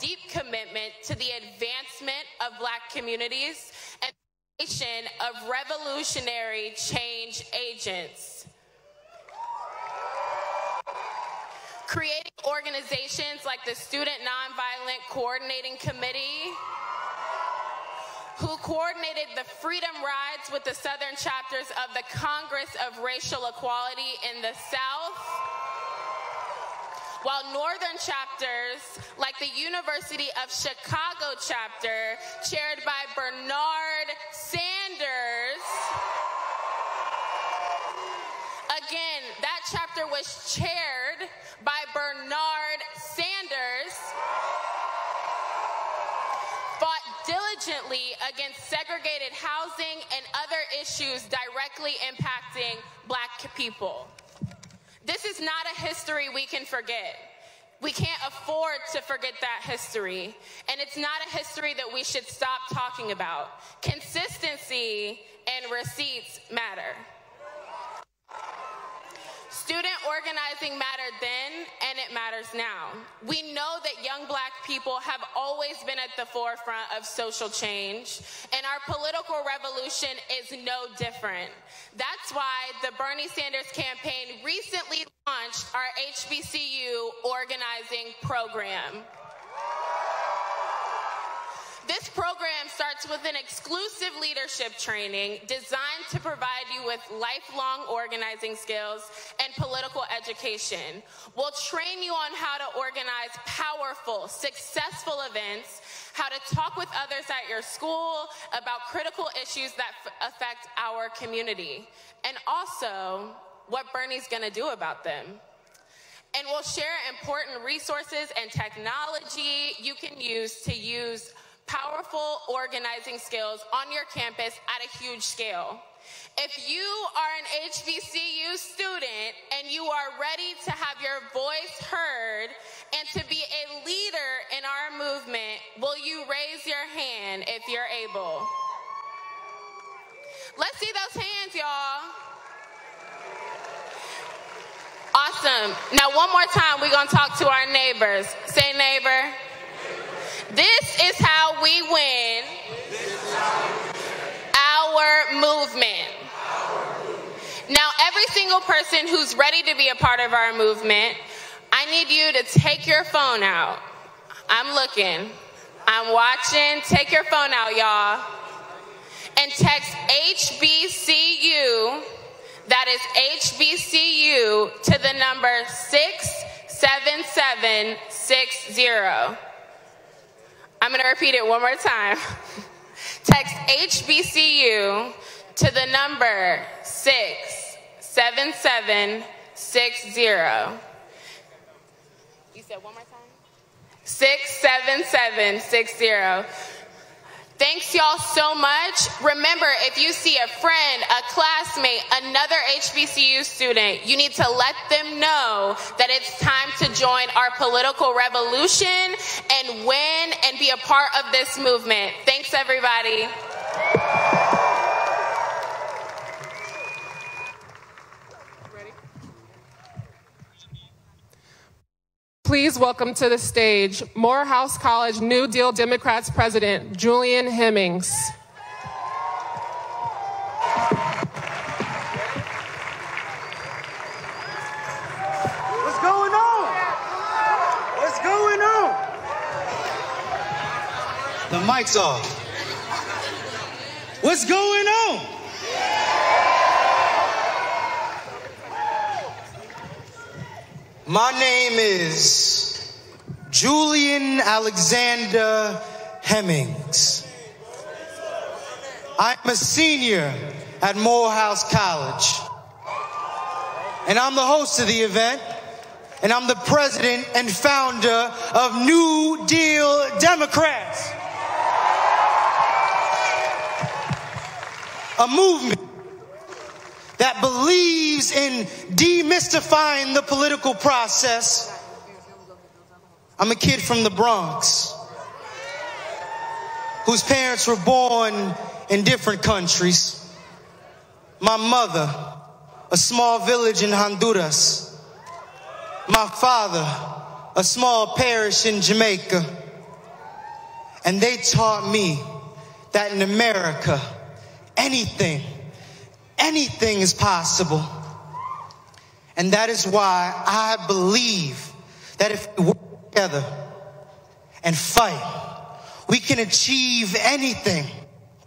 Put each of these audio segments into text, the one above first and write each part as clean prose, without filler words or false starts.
deep commitment to the advancement of Black communities and the creation of revolutionary change agents. Creating organizations like the Student Nonviolent Coordinating Committee, who coordinated the Freedom Rides with the Southern chapters of the Congress of Racial Equality in the South, while Northern chapters, like the University of Chicago chapter, chaired by Bernard Sanders, again, that chapter was chaired by Bernard Sanders, fought diligently against segregated housing and other issues directly impacting Black people. This is not a history we can forget. We can't afford to forget that history. And it's not a history that we should stop talking about. Consistency and receipts matter. Student organizing mattered then, and it matters now. We know that young Black people have always been at the forefront of social change, and our political revolution is no different. That's why the Bernie Sanders campaign recently launched our HBCU organizing program. This program starts with an exclusive leadership training designed to provide you with lifelong organizing skills and political education. We'll train you on how to organize powerful, successful events, how to talk with others at your school about critical issues that affect our community, and also what Bernie's gonna do about them. And we'll share important resources and technology you can use powerful organizing skills on your campus at a huge scale. If you are an HBCU student and you are ready to have your voice heard and to be a leader in our movement, will you raise your hand if you're able? Let's see those hands, y'all. Awesome. Now, one more time, we're going to talk to our neighbors. Say, neighbor. This is how we win our movement. Now, every single person who's ready to be a part of our movement, I need you to take your phone out. I'm looking. I'm watching. Take your phone out, y'all. And text HBCU, that is HBCU, to the number 67760. I'm going to repeat it one more time. Text HBCU to the number 67760. You said one more time? 67760. Thanks y'all so much. Remember, if you see a friend, a classmate, another HBCU student, you need to let them know that it's time to join our political revolution and win and be a part of this movement. Thanks, everybody. Please welcome to the stage Morehouse College New Deal Democrats President Julian Hemmings. What's going on? What's going on? The mic's off. What's going on? My name is Julian Alexander Hemmings. I'm a senior at Morehouse College. And I'm the host of the event. And I'm the president and founder of New Deal Democrats. A movement that believes in demystifying the political process. I'm a kid from the Bronx whose parents were born in different countries. My mother, a small village in Honduras. My father, a small parish in Jamaica. And they taught me that in America, anything is possible. And that is why I believe that if we work together and fight, we can achieve anything.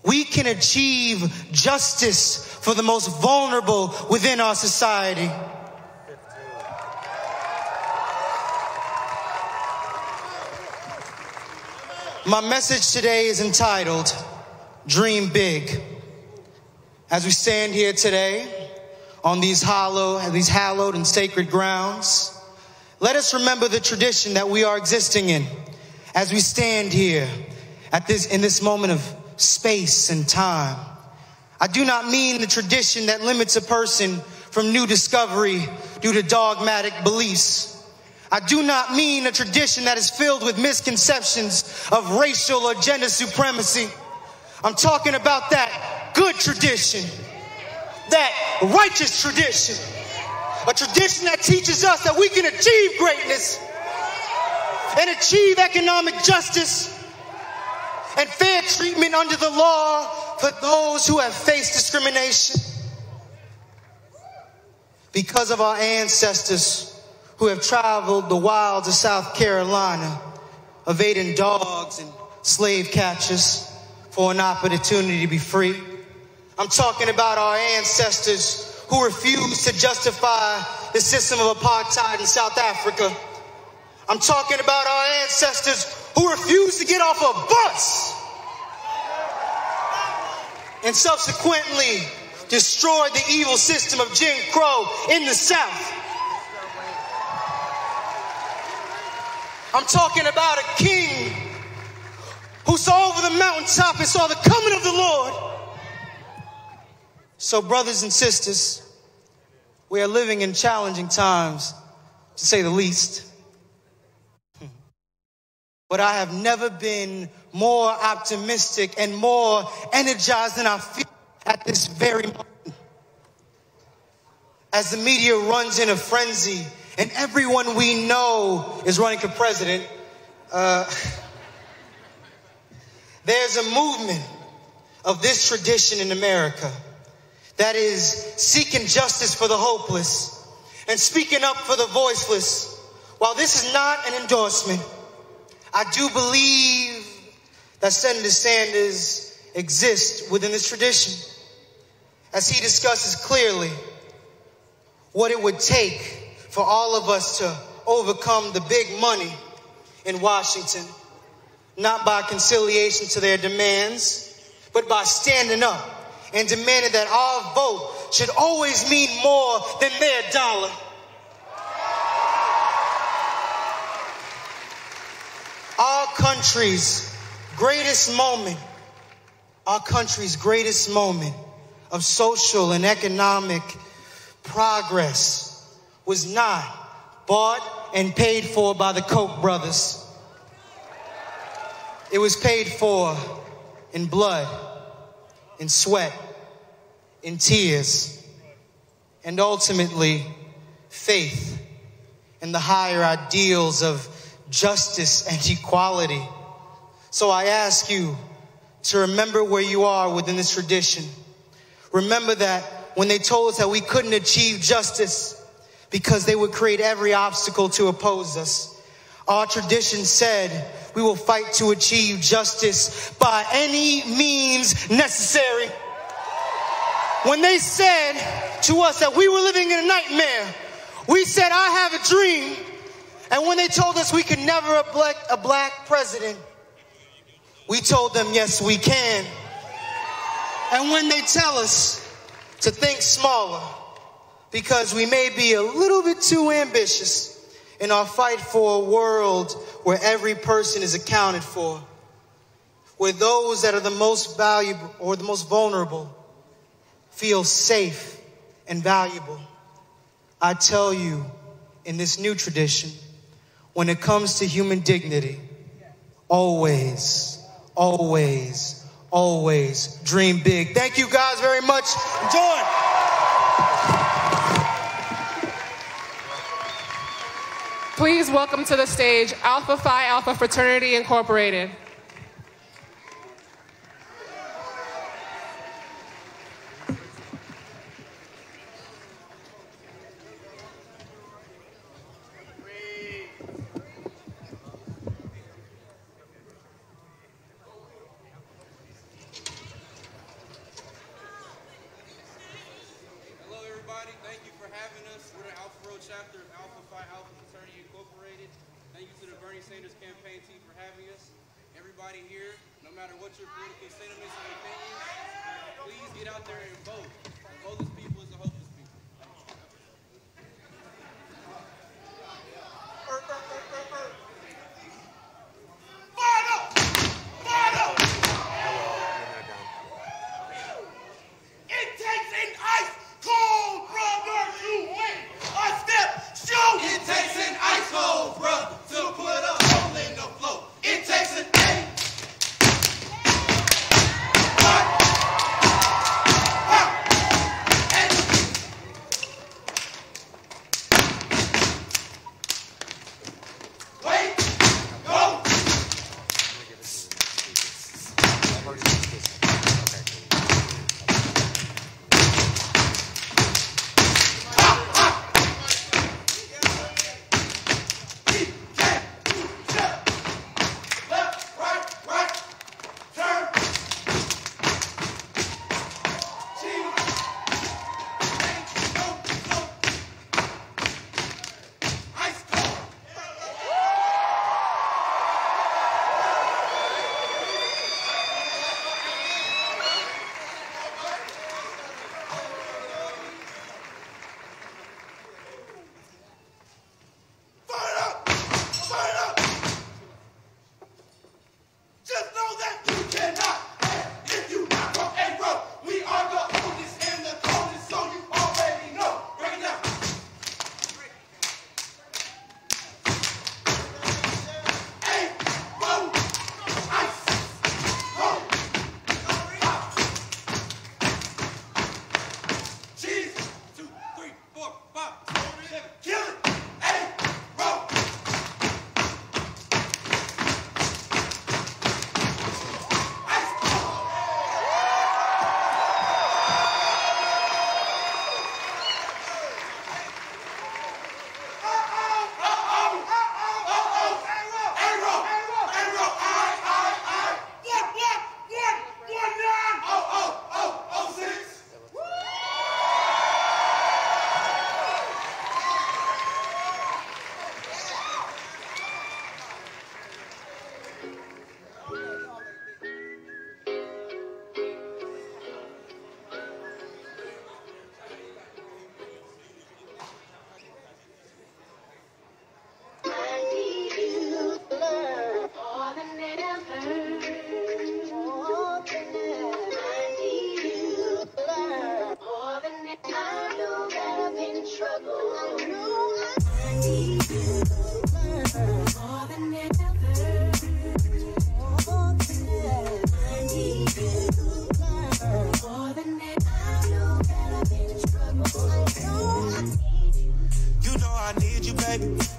We can achieve justice for the most vulnerable within our society. My message today is entitled, Dream Big. As we stand here today on these hallowed and sacred grounds, let us remember the tradition that we are existing in as we stand here in this moment of space and time. I do not mean the tradition that limits a person from new discovery due to dogmatic beliefs. I do not mean a tradition that is filled with misconceptions of racial or gender supremacy. I'm talking about that good tradition, that righteous tradition, a tradition that teaches us that we can achieve greatness and achieve economic justice and fair treatment under the law for those who have faced discrimination. Because of our ancestors who have traveled the wilds of South Carolina, evading dogs and slave catchers for an opportunity to be free. I'm talking about our ancestors who refused to justify the system of apartheid in South Africa. I'm talking about our ancestors who refused to get off a bus and subsequently destroyed the evil system of Jim Crow in the South. I'm talking about a king who saw over the mountaintop and saw the coming of the Lord. So, brothers and sisters, we are living in challenging times, to say the least. But I have never been more optimistic and more energized than I feel at this very moment. As the media runs in a frenzy and everyone we know is running for president, there's a movement of this tradition in America that is seeking justice for the hopeless and speaking up for the voiceless. While this is not an endorsement, I do believe that Senator Sanders exists within this tradition, as he discusses clearly what it would take for all of us to overcome the big money in Washington, not by conciliation to their demands, but by standing up and demanding that our vote should always mean more than their dollar. Our country's greatest moment of social and economic progress was not bought and paid for by the Koch brothers. It was paid for in blood, in sweat, in tears, and ultimately faith in the higher ideals of justice and equality. So I ask you to remember where you are within this tradition. Remember that when they told us that we couldn't achieve justice because they would create every obstacle to oppose us, our tradition said we will fight to achieve justice by any means necessary. When they said to us that we were living in a nightmare, we said, I have a dream. And when they told us we could never elect a black president, we told them, yes, we can. And when they tell us to think smaller, because we may be a little bit too ambitious in our fight for a world where every person is accounted for, where those that are the most valuable or the most vulnerable feel safe and valuable. I tell you, in this new tradition, when it comes to human dignity, always, always, always dream big. Thank you guys very much. Enjoy. Please welcome to the stage Alpha Phi Alpha Fraternity Incorporated. Chapter of Alpha Phi Alpha Fraternity Incorporated. Thank you to the Bernie Sanders campaign team for having us. Everybody here, no matter what your political sentiments and opinions, please get out there and vote. A voteless people is a hopeless people. It takes an ice cold brother to win a step shoot. It takes an ice cold brother to put a hole in the floor. It takes an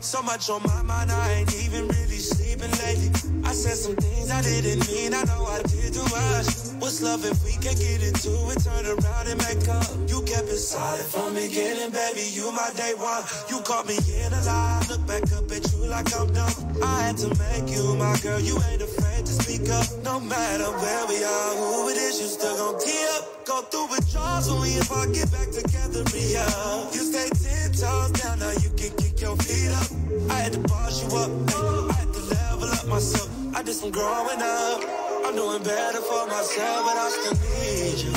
So much on my mind, I ain't even really sleeping lately. I said some things I didn't mean, I know I did too much. What's love if we can't get into it, turn around and make up? You kept it solid from the beginning, baby, you my day one. You caught me in a lie, look back up at you like I'm dumb. I had to make you my girl, you ain't afraid to speak up. No matter where we are, who it is, you still gon' tee up. Go through withdrawals when we if I get back together, You stay 10 toes down, now you can kick your feet up. I had to boss you up, I had to level up myself. I did some growing up, I'm doing better for myself, but I still need you.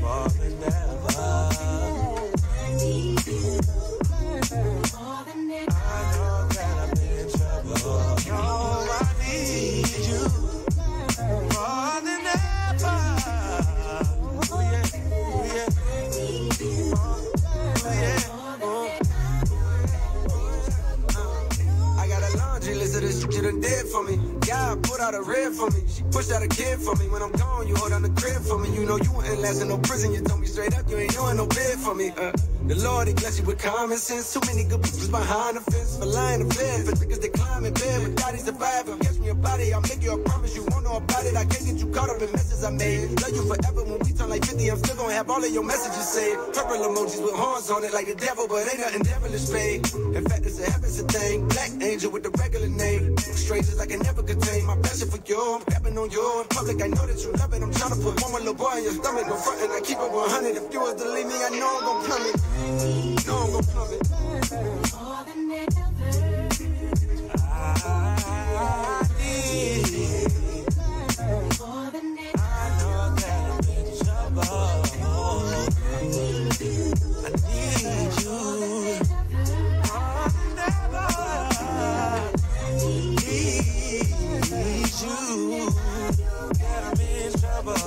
More than ever. I need you more than ever. I know that I'm in trouble. No, I need you more than ever. Oh yeah, oh yeah, oh yeah. I got a laundry list of this shit you done did for me. God put out a rib for me. She pushed out a kid for me. When I'm gone, you hold down the crib for me. You know you ain't last in no prison. You told me straight up, you ain't doing no bid for me. The Lord, he bless you with common sense. Too many good people behind the fence. For lying to bed. For niggas they climb in bed. But daddy's surviving. Catch me a body, I'll make you a promise you won't know about it. I can't get you caught up in messes I made. Love you forever when we turn like 50. I'm still gonna have all of your messages saved. Purple emojis with horns on it like the devil, but ain't nothing devilish fake. In fact, it's a heaven's a thing. Black angel with the regular name. Strangers I can never contain. My passion for you, I'm rapping on you. In public, I know that you love it. I'm trying to put one more little boy in your stomach. No front and I keep it 100. If you was to leave me, I know I'm gonna plummet. Know I'm gonna plummet. More than ever. I need. More than ever. I know that I'm in trouble. I need you. I need you. More than ever. I need you. That I'm in trouble.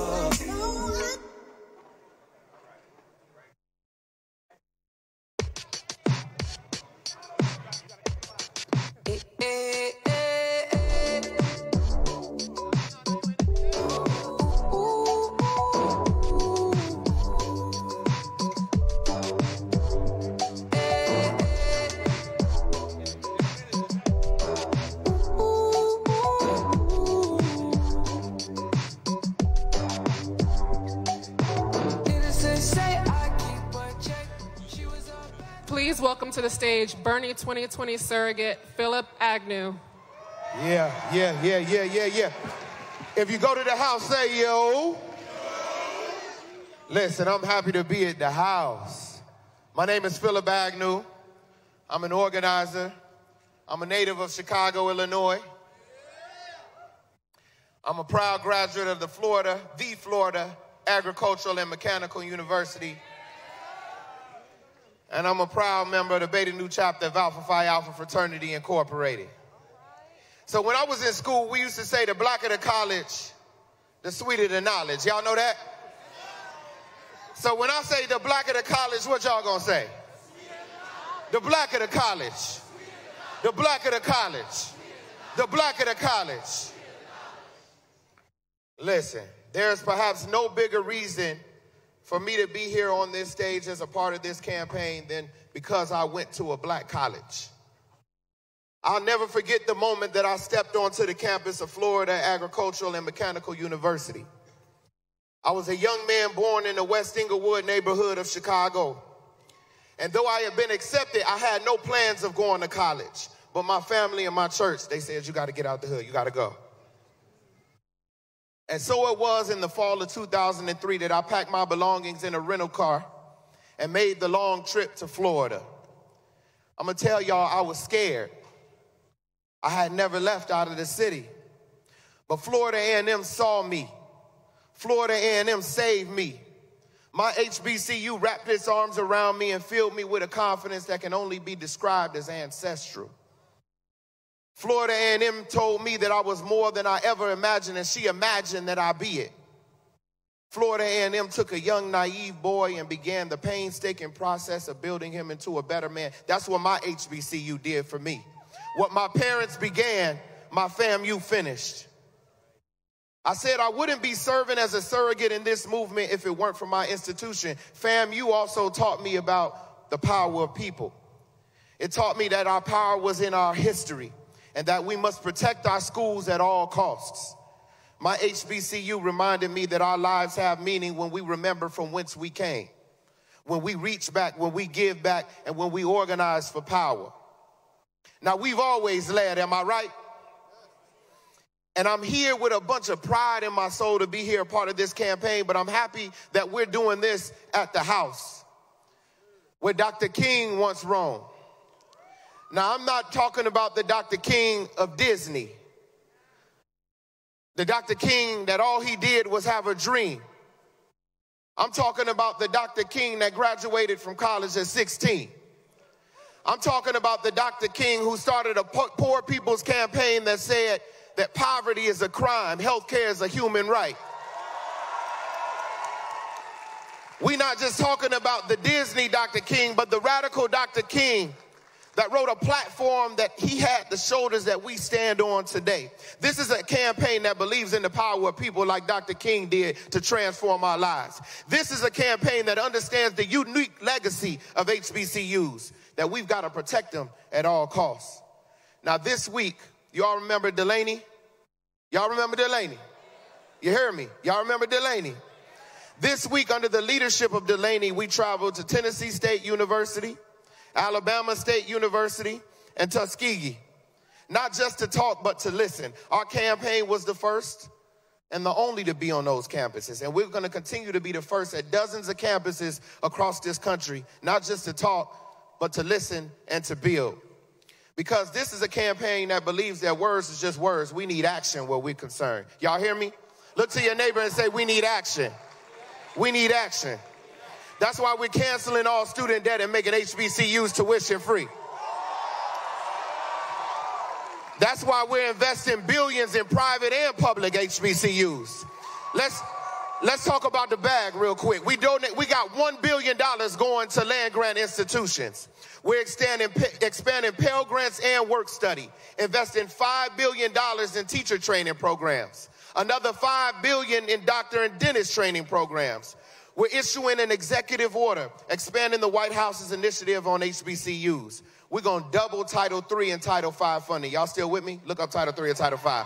Please welcome to the stage Bernie 2020 surrogate Philip Agnew. Yeah. If you go to the house, say yo. Listen, I'm happy to be at the house. My name is Philip Agnew. I'm an organizer. I'm a native of Chicago, Illinois. I'm a proud graduate of the Florida Agricultural and Mechanical University. And I'm a proud member of the Beta Nu chapter of Alpha Phi Alpha Fraternity Incorporated. So when I was in school, we used to say the blacker the college, the sweeter the knowledge. Y'all know that? So when I say the blacker the college, what y'all gonna say? The blacker the college. The blacker the college. The blacker the college. Listen, there's perhaps no bigger reason for me to be here on this stage as a part of this campaign than because I went to a black college. I'll never forget the moment that I stepped onto the campus of Florida Agricultural and Mechanical University. I was a young man born in the West Englewood neighborhood of Chicago. And though I had been accepted, I had no plans of going to college. But my family and my church, they said, you got to get out the hood, you got to go. And so it was in the fall of 2003 that I packed my belongings in a rental car and made the long trip to Florida. I'm going to tell y'all, I was scared. I had never left out of the city. But Florida A&M saw me. Florida A&M saved me. My HBCU wrapped its arms around me and filled me with a confidence that can only be described as ancestral. Florida A&M told me that I was more than I ever imagined, and she imagined that I be it. Florida A&M took a young, naive boy and began the painstaking process of building him into a better man. That's what my HBCU did for me. What my parents began, my FAMU finished. I said I wouldn't be serving as a surrogate in this movement if it weren't for my institution. FAMU also taught me about the power of people. It taught me that our power was in our history, and that we must protect our schools at all costs. My HBCU reminded me that our lives have meaning when we remember from whence we came, when we reach back, when we give back, and when we organize for power. Now, we've always led, am I right? And I'm here with a bunch of pride in my soul to be here a part of this campaign, but I'm happy that we're doing this at the house, where Dr. King once roamed. Now, I'm not talking about the Dr. King of Disney. The Dr. King that all he did was have a dream. I'm talking about the Dr. King that graduated from college at 16. I'm talking about the Dr. King who started a poor people's campaign that said that poverty is a crime, healthcare is a human right. We're not just talking about the Disney Dr. King, but the radical Dr. King that wrote a platform that he had the shoulders that we stand on today. This is a campaign that believes in the power of people like Dr. King did to transform our lives. This is a campaign that understands the unique legacy of HBCUs, that we've got to protect them at all costs. Now this week, you all remember Delaney? Y'all remember Delaney? You hear me? Y'all remember Delaney? This week, under the leadership of Delaney, we traveled to Tennessee State University, Alabama State University, and Tuskegee. Not just to talk, but to listen. Our campaign was the first and the only to be on those campuses. And we're going to continue to be the first at dozens of campuses across this country, not just to talk, but to listen and to build. Because this is a campaign that believes that words is just words. We need action where we're concerned. Y'all hear me? Look to your neighbor and say, we need action. We need action. That's why we're canceling all student debt and making HBCUs tuition free. That's why we're investing billions in private and public HBCUs. Let's talk about the bag real quick. We got $1 billion going to land-grant institutions. We're expanding Pell Grants and work study, investing $5 billion in teacher training programs, another $5 billion in doctor and dentist training programs. We're issuing an executive order, expanding the White House's initiative on HBCUs. We're going to double Title III and Title V funding. Y'all still with me? Look up Title III and Title V.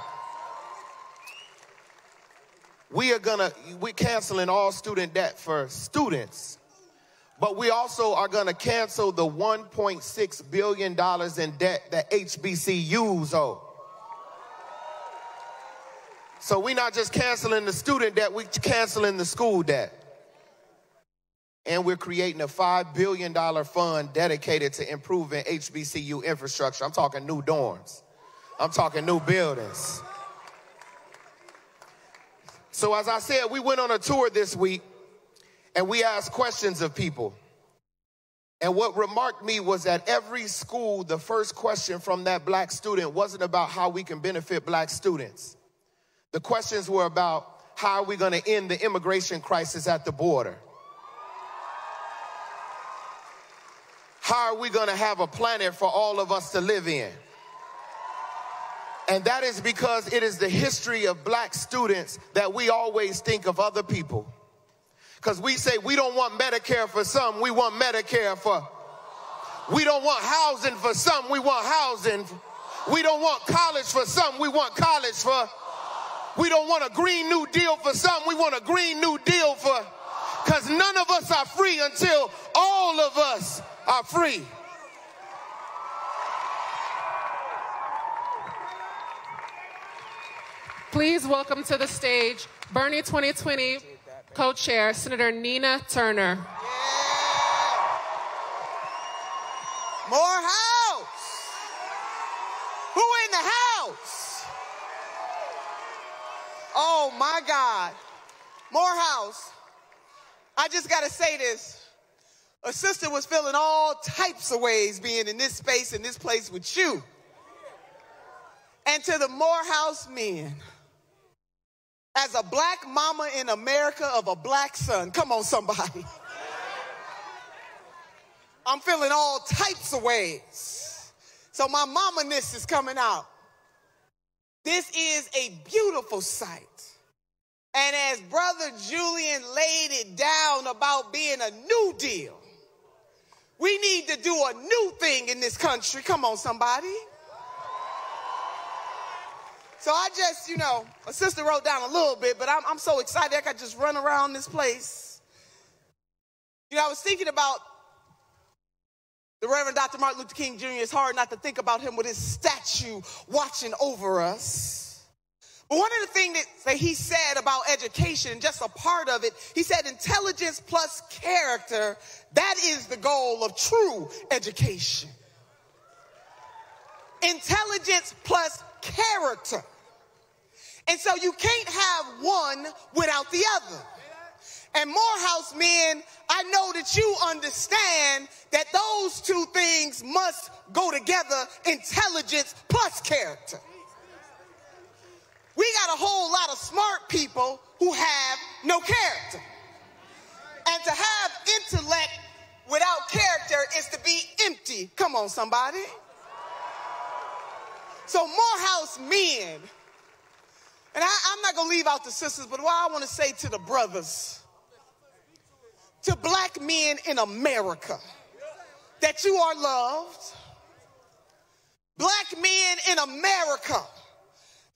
We're canceling all student debt for students, but we also are going to cancel the $1.6 billion in debt that HBCUs owe. So we're not just canceling the student debt, we're canceling the school debt. And we're creating a $5 billion fund dedicated to improving HBCU infrastructure. I'm talking new dorms. I'm talking new buildings. So as I said, we went on a tour this week and we asked questions of people. And what remarked me was that every school, the first question from that black student wasn't about how we can benefit black students. The questions were about how are we going to end the immigration crisis at the border? How are we going to have a planet for all of us to live in? And that is because it is the history of black students that we always think of other people. Because we say we don't want Medicare for some, we want Medicare for. We don't want housing for some, we want housing. We don't want college for some, we want college for. We don't want a Green New Deal for some, we want a Green New Deal for. Because none of us are free until all of us are free. Please welcome to the stage Bernie 2020 co-chair, Senator Nina Turner. Yeah. Morehouse. Who in the house? Oh my God. Morehouse. I just got to say this. A sister was feeling all types of ways being in this space, in this place with you. And to the Morehouse men, as a black mama in America of a black son, come on somebody. I'm feeling all types of ways. So my mama-ness is coming out. This is a beautiful sight. And as Brother Julian laid it down about being a new deal, we need to do a new thing in this country. Come on, somebody. So I just, a sister wrote down a little bit, but I'm so excited I could just run around this place. I was thinking about the Reverend Dr. Martin Luther King Jr. It's hard not to think about him with his statue watching over us. But one of the things that he said about education, just a part of it, he said intelligence plus character, that is the goal of true education. Intelligence plus character. And so you can't have one without the other. And Morehouse men, I know that you understand that those two things must go together, intelligence plus character. We got a whole lot of smart people who have no character. And to have intellect without character is to be empty. Come on, somebody. So Morehouse men, and I'm not going to leave out the sisters, but what I want to say to the brothers, to black men in America, that you are loved. Black men in America,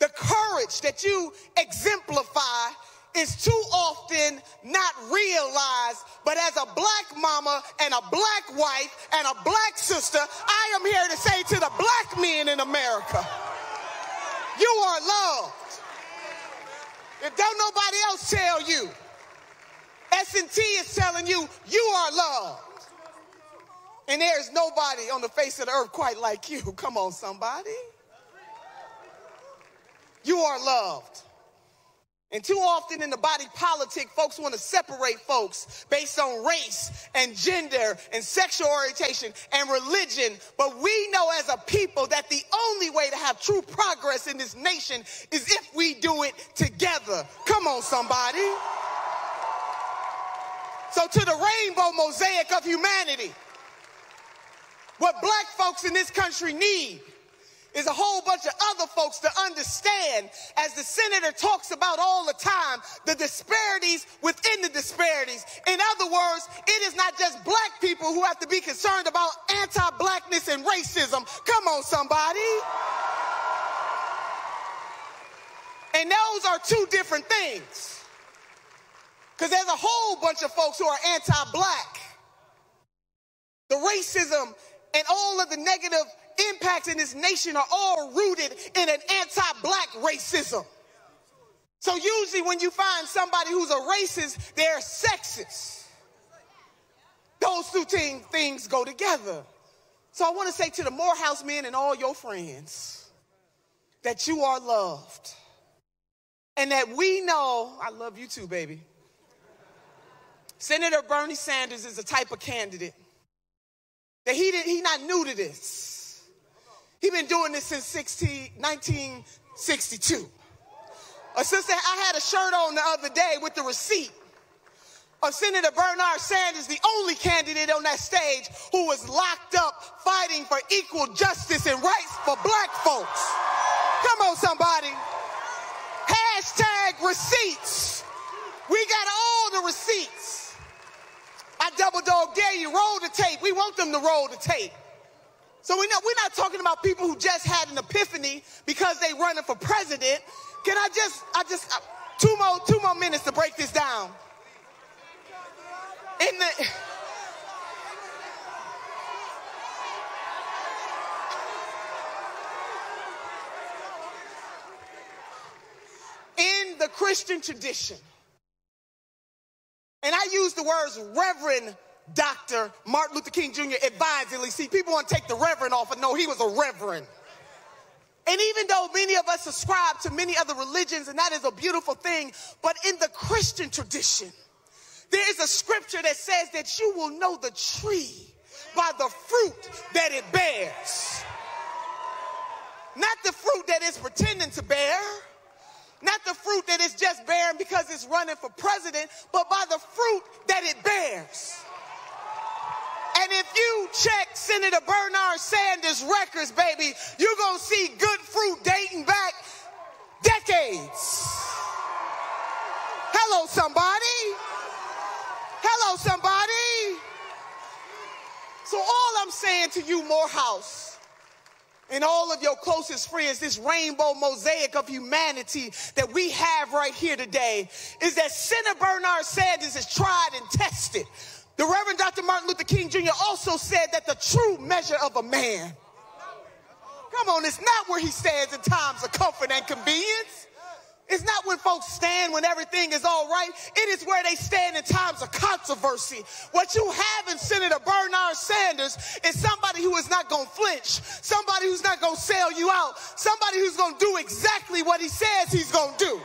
The courage that you exemplify is too often not realized, but as a black mama and a black wife and a black sister, I am here to say to the black men in America, you are loved. If don't nobody else tell you, S&T is telling you, you are loved. And there is nobody on the face of the earth quite like you. Come on, somebody. You are loved. And too often in the body politic, folks want to separate folks based on race and gender and sexual orientation and religion. But we know as a people that the only way to have true progress in this nation is if we do it together. Come on, somebody. So to the rainbow mosaic of humanity, what black folks in this country need is a whole bunch of other folks to understand, as the senator talks about all the time, the disparities within the disparities. In other words, it is not just black people who have to be concerned about anti-blackness and racism. Come on, somebody. And those are two different things. Because there's a whole bunch of folks who are anti-black. The racism and all of the negative impacts in this nation are all rooted in an anti-black racism. So usually when you find somebody who's a racist, they're sexist. Those two things go together. So I want to say to the Morehouse men and all your friends that you are loved. And that we know, I love you too, baby. Senator Bernie Sanders is the type of candidate that he not new to this. He's been doing this since 1962. A sister, I had a shirt on the other day with the receipt of Senator Bernard Sanders, the only candidate on that stage who was locked up fighting for equal justice and rights for black folks. Come on, somebody. Hashtag receipts. We got all the receipts. I double dog dare you, roll the tape. We want them to roll the tape. So we're not talking about people who just had an epiphany because they running for president. Can I just two more minutes to break this down. In the Christian tradition, and I use the words Reverend Dr. Martin Luther King Jr. advisedly. See, people want to take the reverend off and know he was a reverend. And even though many of us subscribe to many other religions, and that is a beautiful thing, but in the Christian tradition, there is a scripture that says that you will know the tree by the fruit that it bears. Not the fruit that it's pretending to bear. Not the fruit that it's just bearing because it's running for president, but by the fruit that it bears. And if you check Senator Bernard Sanders' records, baby, you're going to see good fruit dating back decades. Hello, somebody. Hello, somebody. So all I'm saying to you, Morehouse, and all of your closest friends, this rainbow mosaic of humanity that we have right here today, is that Senator Bernard Sanders is tried and tested. The Reverend Dr. Martin Luther King Jr. also said that the true measure of a man, come on, it's not where he stands in times of comfort and convenience. It's not when folks stand when everything is all right. It is where they stand in times of controversy. What you have in Senator Bernard Sanders is somebody who is not going to flinch, somebody who's not going to sell you out, somebody who's going to do exactly what he says he's going to do.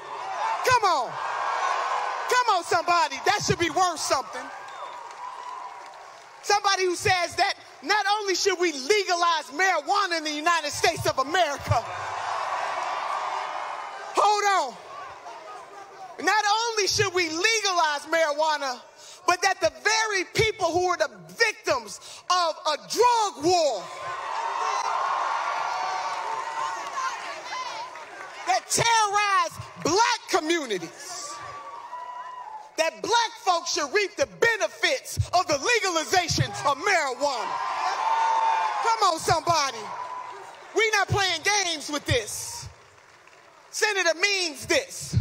Come on. Come on, somebody. That should be worth something. Somebody who says that not only should we legalize marijuana in the United States of America, hold on. Not only should we legalize marijuana, but that the very people who are the victims of a drug war that terrorize black communities, that black folks should reap the benefits of the legalization of marijuana. Come on, somebody. We're not playing games with this. Senator means this,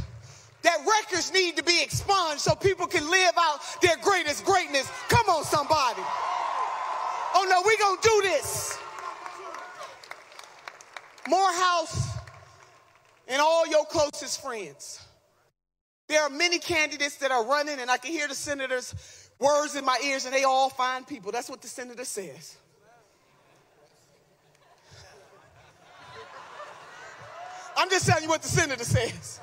that records need to be expunged so people can live out their greatest greatness. Come on, somebody. Oh, no, we're going to do this. Morehouse and all your closest friends. There are many candidates that are running, and I can hear the senator's words in my ears, and they all fine people. That's what the senator says. I'm just telling you what the senator says.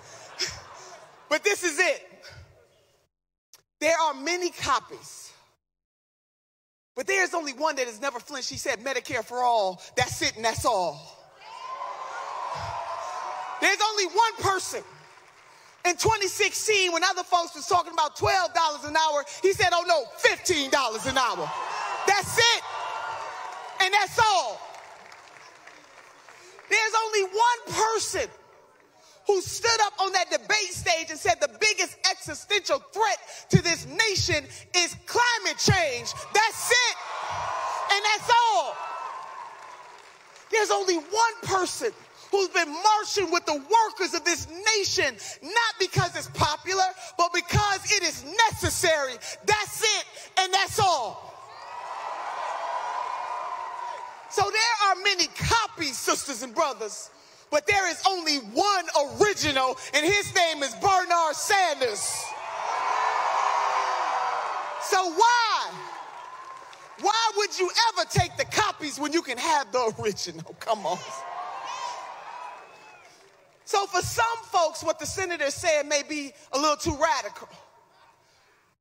But this is it. There are many copies, but there's only one that has never flinched. She said Medicare for all. That's it and that's all. There's only one person. In 2016, when other folks was talking about $12 an hour, he said, oh no, $15 an hour. That's it. And that's all. There's only one person who stood up on that debate stage and said the biggest existential threat to this nation is climate change. That's it. And that's all. There's only one person who's been marching with the workers of this nation, not because it's popular, but because it is necessary. That's it, and that's all. So there are many copies, sisters and brothers, but there is only one original, and his name is Bernard Sanders. So why would you ever take the copies when you can have the original? Come on. So for some folks, what the senator said may be a little too radical.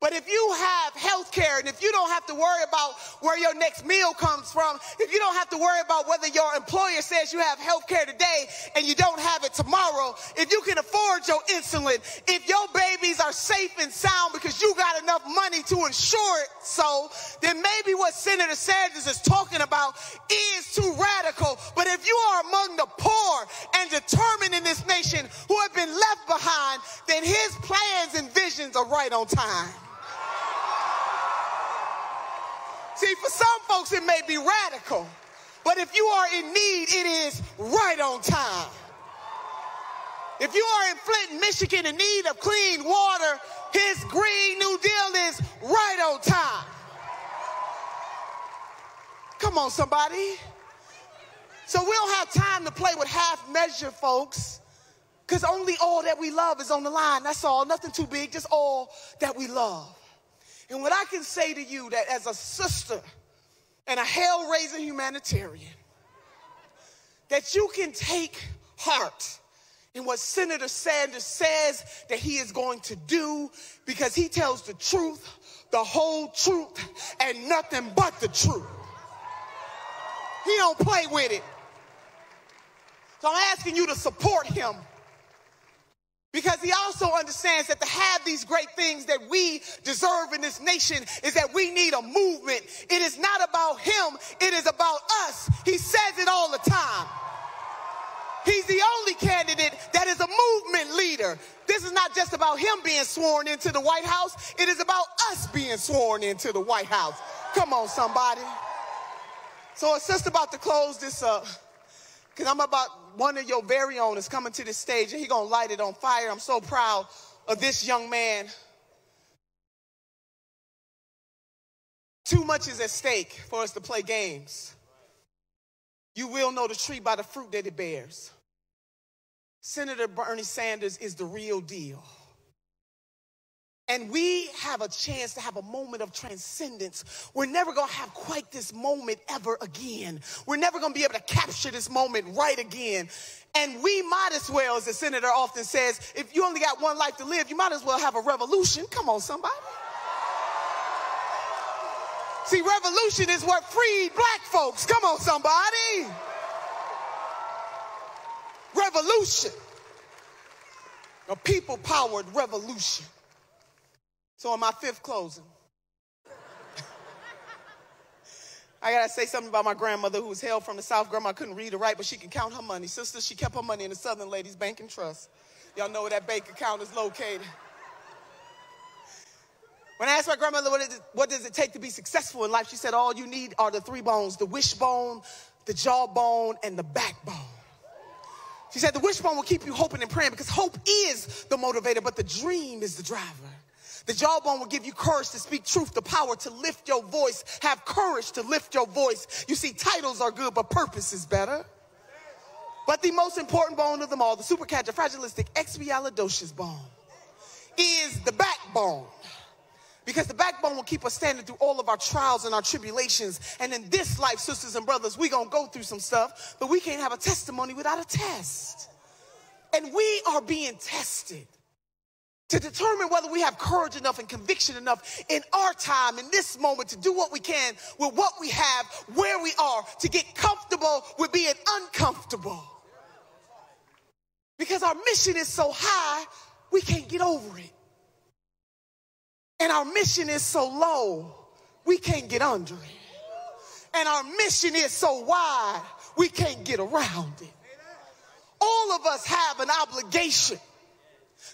But if you have health care, and if you don't have to worry about where your next meal comes from, if you don't have to worry about whether your employer says you have health care today and you don't have it tomorrow, if you can afford your insulin, if your babies are safe and sound because you got enough money to insure it, so then maybe what Senator Sanders is talking about is too radical. But if you are among the poor and determined in this nation who have been left behind, then his plans and visions are right on time. See, for some folks it may be radical, but if you are in need, it is right on time. If you are in Flint, Michigan, in need of clean water, his Green New Deal is right on time. Come on, somebody. So we don't have time to play with half measure, folks, because only all that we love is on the line. That's all. Nothing too big, just all that we love. And what I can say to you, that as a sister and a hell-raising humanitarian, that you can take heart in what Senator Sanders says that he is going to do, because he tells the truth, the whole truth, and nothing but the truth. He don't play with it. So I'm asking you to support him, because he also understands that to have these great things that we deserve in this nation is that we need a movement. It is not about him. It is about us. He says it all the time. He's the only candidate that is a movement leader. This is not just about him being sworn into the White House. It is about us being sworn into the White House. Come on, somebody. So it's just about to close this up, because I'm about one of your very own is coming to this stage, and he's going to light it on fire. I'm so proud of this young man. Too much is at stake for us to play games. You will know the tree by the fruit that it bears. Senator Bernie Sanders is the real deal. And we have a chance to have a moment of transcendence. We're never going to have quite this moment ever again. We're never going to be able to capture this moment right again. And we might as well, as the senator often says, if you only got one life to live, you might as well have a revolution. Come on, somebody. See, revolution is what freed black folks. Come on, somebody. Revolution. A people-powered revolution. So in my fifth closing, I got to say something about my grandmother, who was hailed from the South. Grandma couldn't read or write, but she could count her money. Sister, she kept her money in the Southern Ladies Bank and Trust. Y'all know where that bank account is located. When I asked my grandmother what does it take to be successful in life, she said all you need are the three bones, the wishbone, the jawbone, and the backbone. She said the wishbone will keep you hoping and praying because hope is the motivator, but the dream is the driver. The jawbone will give you courage to speak truth, the power to lift your voice. Have courage to lift your voice. You see, titles are good, but purpose is better. But the most important bone of them all, the supercalifragilisticexpialidocious bone, is the backbone. Because the backbone will keep us standing through all of our trials and our tribulations. And in this life, sisters and brothers, we're going to go through some stuff, but we can't have a testimony without a test. And we are being tested to determine whether we have courage enough and conviction enough in our time, in this moment, to do what we can with what we have, where we are, to get comfortable with being uncomfortable. Because our mission is so high, we can't get over it. And our mission is so low, we can't get under it. And our mission is so wide, we can't get around it. All of us have an obligation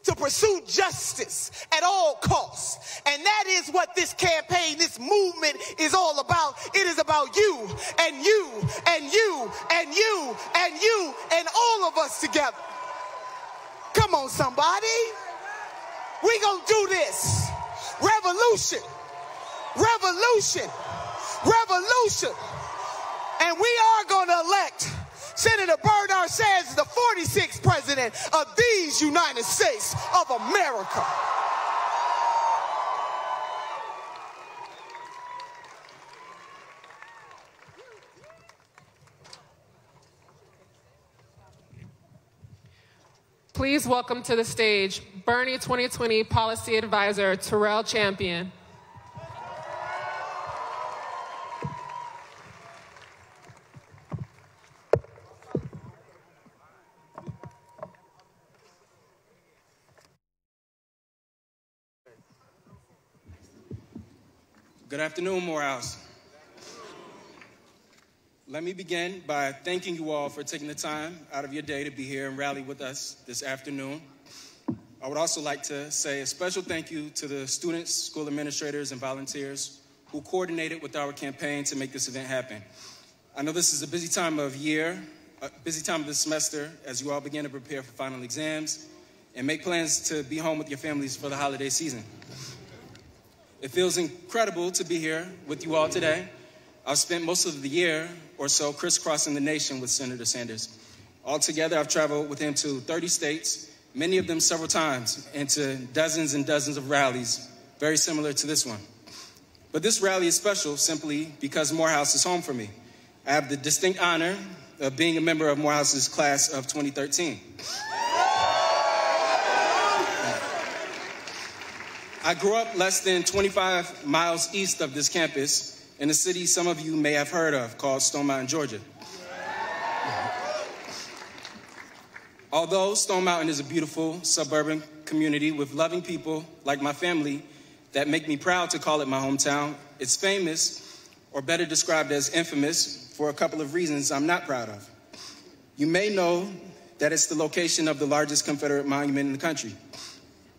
to pursue justice at all costs. And that is what this campaign, this movement is all about. It is about you and you and you and you and you and all of us together. Come on, somebody. We gonna do this. Revolution, revolution, revolution. And we are going to elect Senator Bernard Sanders, the 46th president of these United States of America. Please welcome to the stage Bernie 2020 Policy Advisor Terrel Champion. Good afternoon, Morehouse. Let me begin by thanking you all for taking the time out of your day to be here and rally with us this afternoon. I would also like to say a special thank you to the students, school administrators, and volunteers who coordinated with our campaign to make this event happen. I know this is a busy time of year, a busy time of the semester as you all begin to prepare for final exams and make plans to be home with your families for the holiday season. It feels incredible to be here with you all today. I've spent most of the year or so crisscrossing the nation with Senator Sanders. Altogether, I've traveled with him to 30 states, many of them several times, and to dozens and dozens of rallies, very similar to this one. But this rally is special simply because Morehouse is home for me. I have the distinct honor of being a member of Morehouse's class of 2013. I grew up less than 25 miles east of this campus in a city some of you may have heard of called Stone Mountain, Georgia. Although Stone Mountain is a beautiful suburban community with loving people like my family that make me proud to call it my hometown, it's famous, or better described as infamous, for a couple of reasons I'm not proud of. You may know that it's the location of the largest Confederate monument in the country.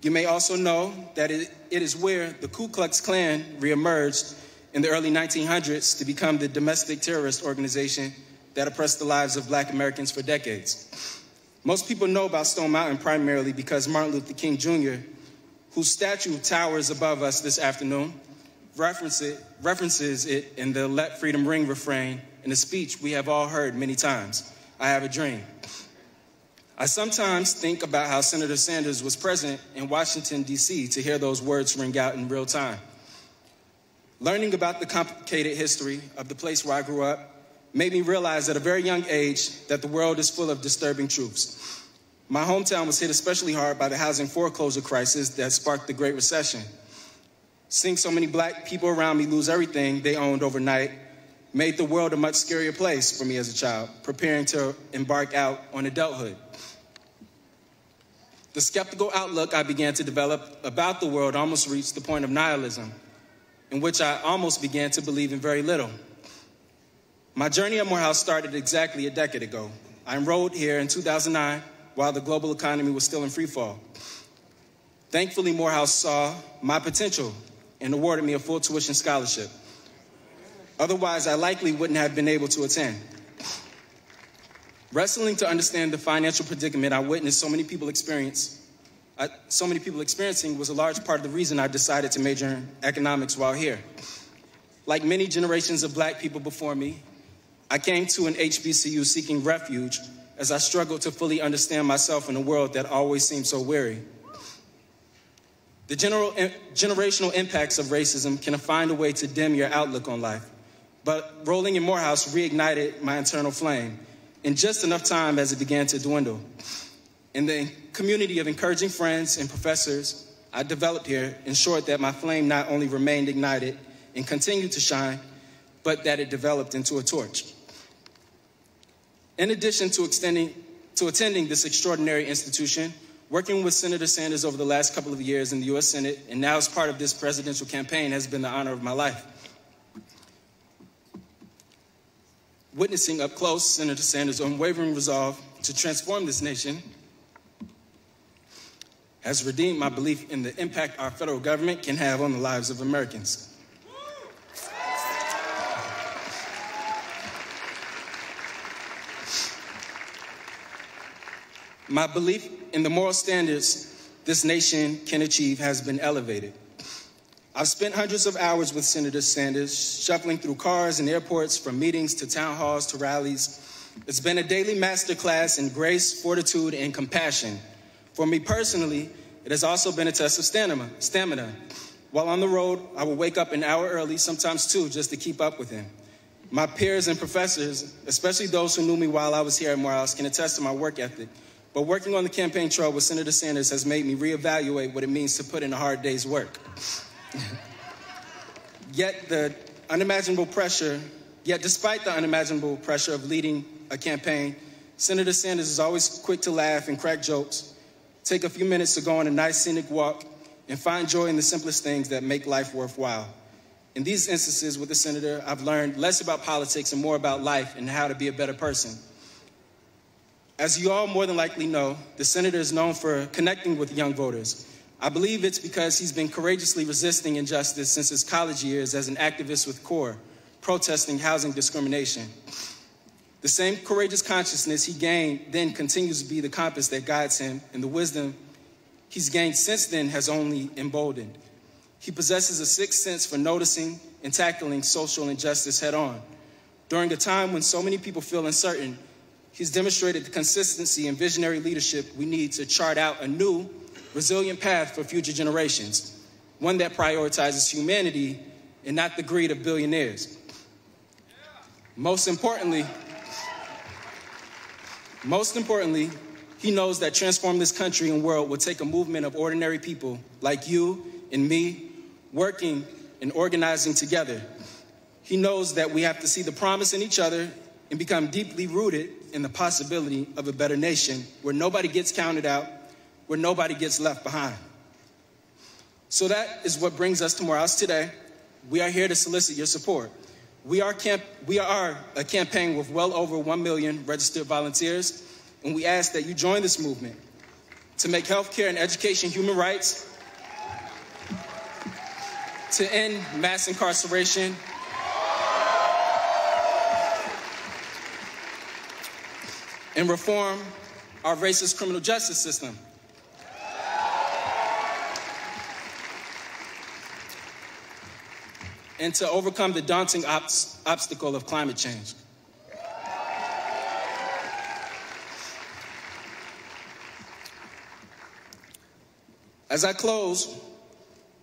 You may also know that it is where the Ku Klux Klan reemerged in the early 1900s to become the domestic terrorist organization that oppressed the lives of Black Americans for decades. Most people know about Stone Mountain primarily because Martin Luther King Jr., whose statue towers above us this afternoon, references it in the Let Freedom Ring refrain in a speech we have all heard many times, I Have a Dream. I sometimes think about how Senator Sanders was present in Washington, D.C. to hear those words ring out in real time. Learning about the complicated history of the place where I grew up made me realize at a very young age that the world is full of disturbing truths. My hometown was hit especially hard by the housing foreclosure crisis that sparked the Great Recession. Seeing so many Black people around me lose everything they owned overnight made the world a much scarier place for me as a child, preparing to embark out on adulthood. The skeptical outlook I began to develop about the world almost reached the point of nihilism, in which I almost began to believe in very little. My journey at Morehouse started exactly a decade ago. I enrolled here in 2009 while the global economy was still in free fall. Thankfully, Morehouse saw my potential and awarded me a full tuition scholarship. Otherwise, I likely wouldn't have been able to attend. Wrestling to understand the financial predicament I witnessed so many people experiencing was a large part of the reason I decided to major in economics while here. Like many generations of black people before me, I came to an HBCU seeking refuge as I struggled to fully understand myself in a world that always seemed so weary. The generational impacts of racism can find a way to dim your outlook on life, but rolling in Morehouse reignited my internal flame in just enough time as it began to dwindle. In the community of encouraging friends and professors I developed here ensured that my flame not only remained ignited and continued to shine, but that it developed into a torch. In addition to attending this extraordinary institution, working with Senator Sanders over the last couple of years in the U.S. Senate, and now as part of this presidential campaign, has been the honor of my life. Witnessing up close Senator Sanders' unwavering resolve to transform this nation has redeemed my belief in the impact our federal government can have on the lives of Americans. My belief in the moral standards this nation can achieve has been elevated. I've spent hundreds of hours with Senator Sanders, shuffling through cars and airports, from meetings to town halls to rallies. It's been a daily masterclass in grace, fortitude, and compassion. For me personally, it has also been a test of stamina. While on the road, I will wake up an hour early, sometimes two, just to keep up with him. My peers and professors, especially those who knew me while I was here at Morehouse, can attest to my work ethic. But working on the campaign trail with Senator Sanders has made me reevaluate what it means to put in a hard day's work. Yet despite the unimaginable pressure of leading a campaign, Senator Sanders is always quick to laugh and crack jokes, take a few minutes to go on a nice scenic walk, and find joy in the simplest things that make life worthwhile. In these instances with the senator, I've learned less about politics and more about life and how to be a better person. As you all more than likely know, the senator is known for connecting with young voters. I believe it's because he's been courageously resisting injustice since his college years as an activist with CORE, protesting housing discrimination. The same courageous consciousness he gained then continues to be the compass that guides him, and the wisdom he's gained since then has only emboldened. He possesses a sixth sense for noticing and tackling social injustice head on. During a time when so many people feel uncertain, he's demonstrated the consistency and visionary leadership we need to chart out a new, resilient path for future generations, one that prioritizes humanity and not the greed of billionaires. Most importantly, he knows that transforming this country and world will take a movement of ordinary people like you and me working and organizing together. He knows that we have to see the promise in each other and become deeply rooted in the possibility of a better nation where nobody gets counted out, where nobody gets left behind. So that is what brings us to Morehouse today. We are here to solicit your support. We are a campaign with well over 1 million registered volunteers, and we ask that you join this movement to make healthcare and education human rights, to end mass incarceration, and reform our racist criminal justice system. And to overcome the daunting obstacle of climate change. As I close,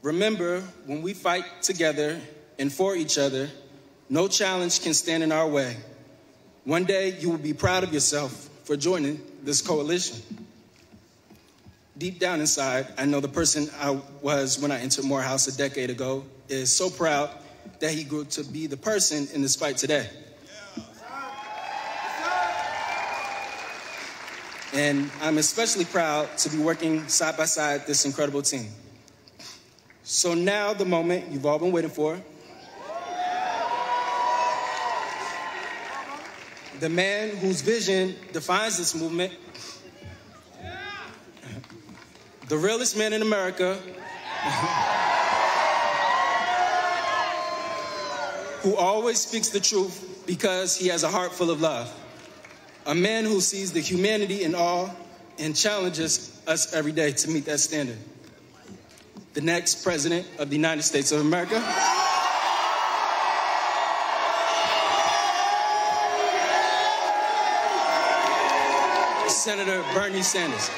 remember, when we fight together and for each other, no challenge can stand in our way. One day, you will be proud of yourself for joining this coalition. Deep down inside, I know the person I was when I entered Morehouse a decade ago is so proud that he grew to be the person in this fight today. And I'm especially proud to be working side by side this incredible team. So now the moment you've all been waiting for. The man whose vision defines this movement. The realest man in America. Who always speaks the truth because he has a heart full of love. a man who sees the humanity in all and challenges us every day to meet that standard. The next President of the United States of America. Senator Bernie Sanders.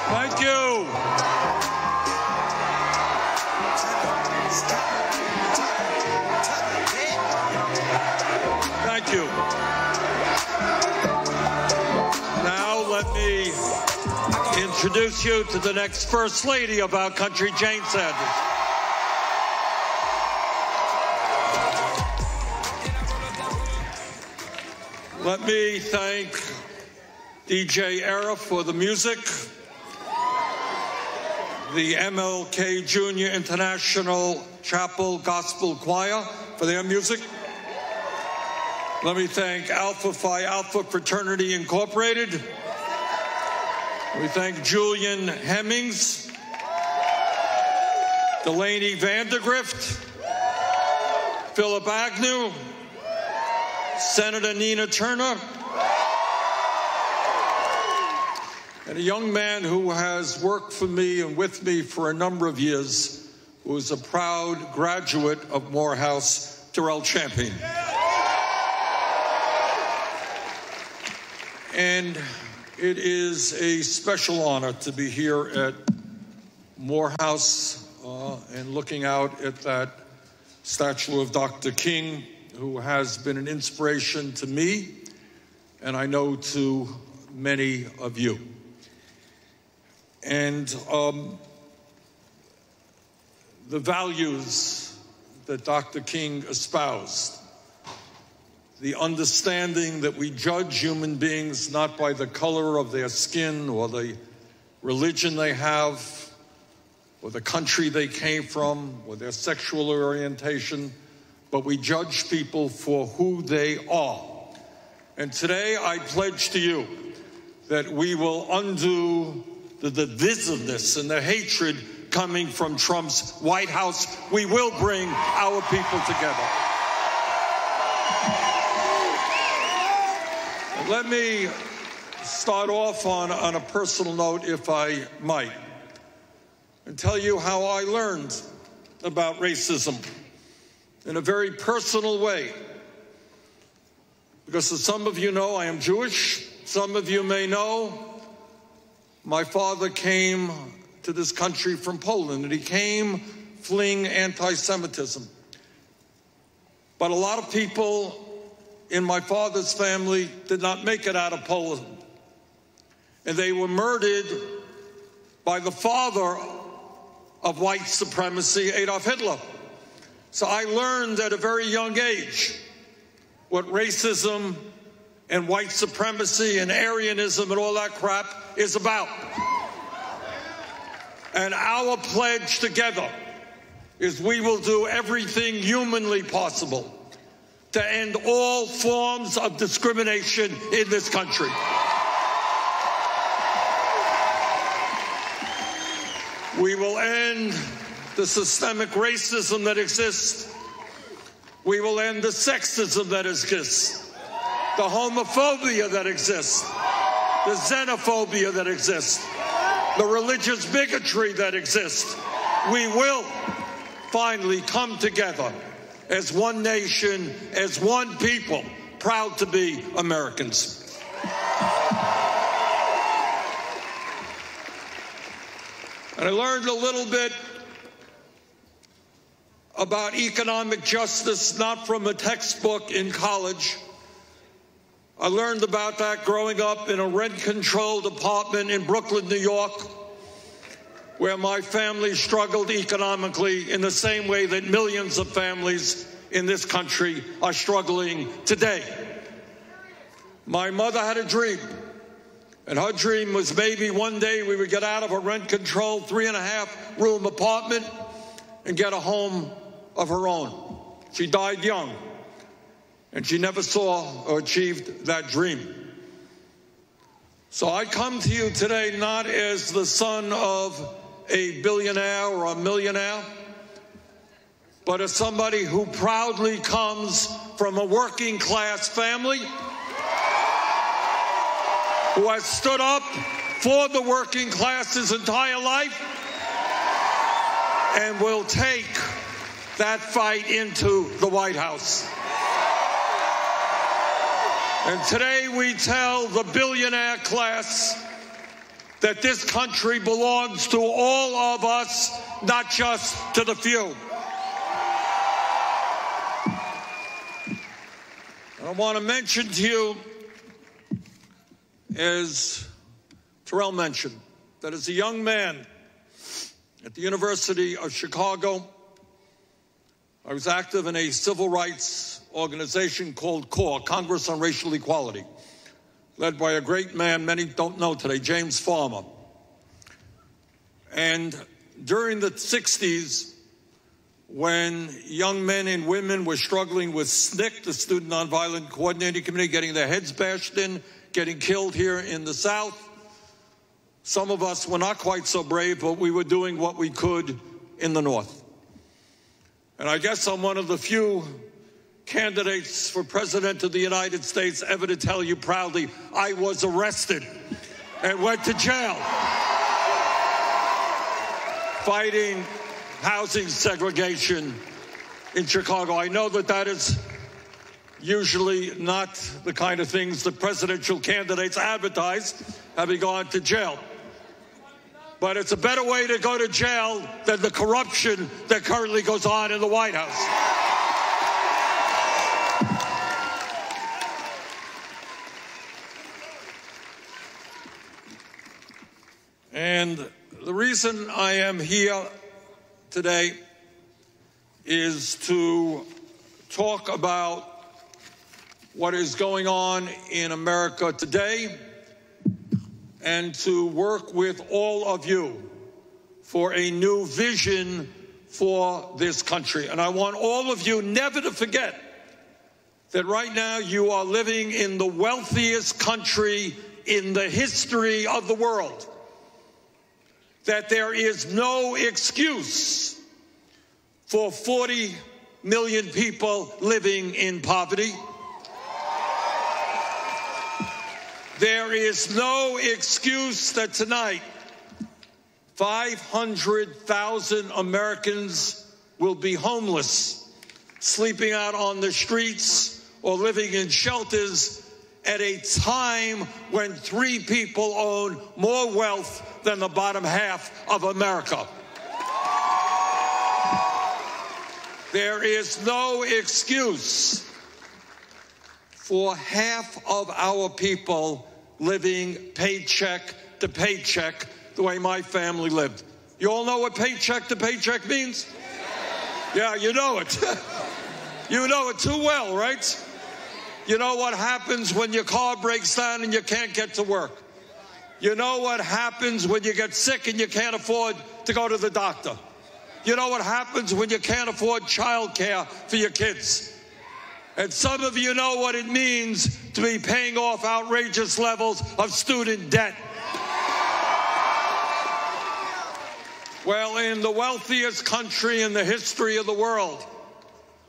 Thank you. Thank you. Now let me introduce you to the next First Lady of our country, Jane Sanders. Let me thank DJ Era for the music, the MLK Junior International Chapel Gospel Choir for their music. Let me thank Alpha Phi Alpha Fraternity Incorporated. We thank Julian Hemmings, Delaney Vandergrift, Philip Agnew, Senator Nina Turner, and a young man who has worked for me and with me for a number of years, who is a proud graduate of Morehouse, Terrel Champion. And it is a special honor to be here at Morehouse and looking out at that statue of Dr. King, who has been an inspiration to me, and I know to many of you. And the values that Dr. King espoused, the understanding that we judge human beings not by the color of their skin or the religion they have or the country they came from or their sexual orientation, but we judge people for who they are. And today I pledge to you that we will undo the divisiveness and the hatred coming from Trump's White House. We will bring our people together. Let me start off on a personal note, if I might, and tell you how I learned about racism in a very personal way. Because as some of you know, I am Jewish. Some of you may know my father came to this country from Poland, and he came fleeing anti-Semitism. But a lot of people in my father's family did not make it out of Poland. And they were murdered by the father of white supremacy, Adolf Hitler. So I learned at a very young age what racism and white supremacy and Aryanism and all that crap is about. And our pledge together is we will do everything humanly possible to end all forms of discrimination in this country. We will end the systemic racism that exists. We will end the sexism that exists, the homophobia that exists, the xenophobia that exists, the religious bigotry that exists. We will finally come together as one nation, as one people, proud to be Americans. And I learned a little bit about economic justice, not from a textbook in college. I learned about that growing up in a rent-controlled apartment in Brooklyn, New York, where my family struggled economically in the same way that millions of families in this country are struggling today. My mother had a dream, and her dream was maybe one day we would get out of a rent-controlled 3.5-room apartment and get a home of her own. She died young, and she never saw or achieved that dream. So I come to you today not as the son of a billionaire or a millionaire, but as somebody who proudly comes from a working class family, who has stood up for the working class his entire life and will take that fight into the White House. And today we tell the billionaire class that this country belongs to all of us, not just to the few. And I want to mention to you, as Terrel mentioned, that as a young man at the University of Chicago, I was active in a civil rights organization called CORE, Congress on Racial Equality, led by a great man many don't know today, James Farmer. And during the 60s, when young men and women were struggling with SNCC, the Student Nonviolent Coordinating Committee, getting their heads bashed in, getting killed here in the South, some of us were not quite so brave, but we were doing what we could in the North. And I guess I'm one of the few candidates for President of the United States ever to tell you proudly, I was arrested and went to jail fighting housing segregation in Chicago. I know that that is usually not the kind of things that presidential candidates advertise, having gone to jail. But it's a better way to go to jail than the corruption that currently goes on in the White House. And the reason I am here today is to talk about what is going on in America today and to work with all of you for a new vision for this country. And I want all of you never to forget that right now you are living in the wealthiest country in the history of the world. That there is no excuse for 40 million people living in poverty. There is no excuse that tonight 500,000 Americans will be homeless, sleeping out on the streets or living in shelters at a time when 3 people own more wealth than the bottom half of America. There is no excuse for half of our people living paycheck to paycheck the way my family lived. You all know what paycheck to paycheck means? Yeah, you know it. You know it too well, right? You know what happens when your car breaks down and you can't get to work. You know what happens when you get sick and you can't afford to go to the doctor. You know what happens when you can't afford child care for your kids. And some of you know what it means to be paying off outrageous levels of student debt. Well, in the wealthiest country in the history of the world,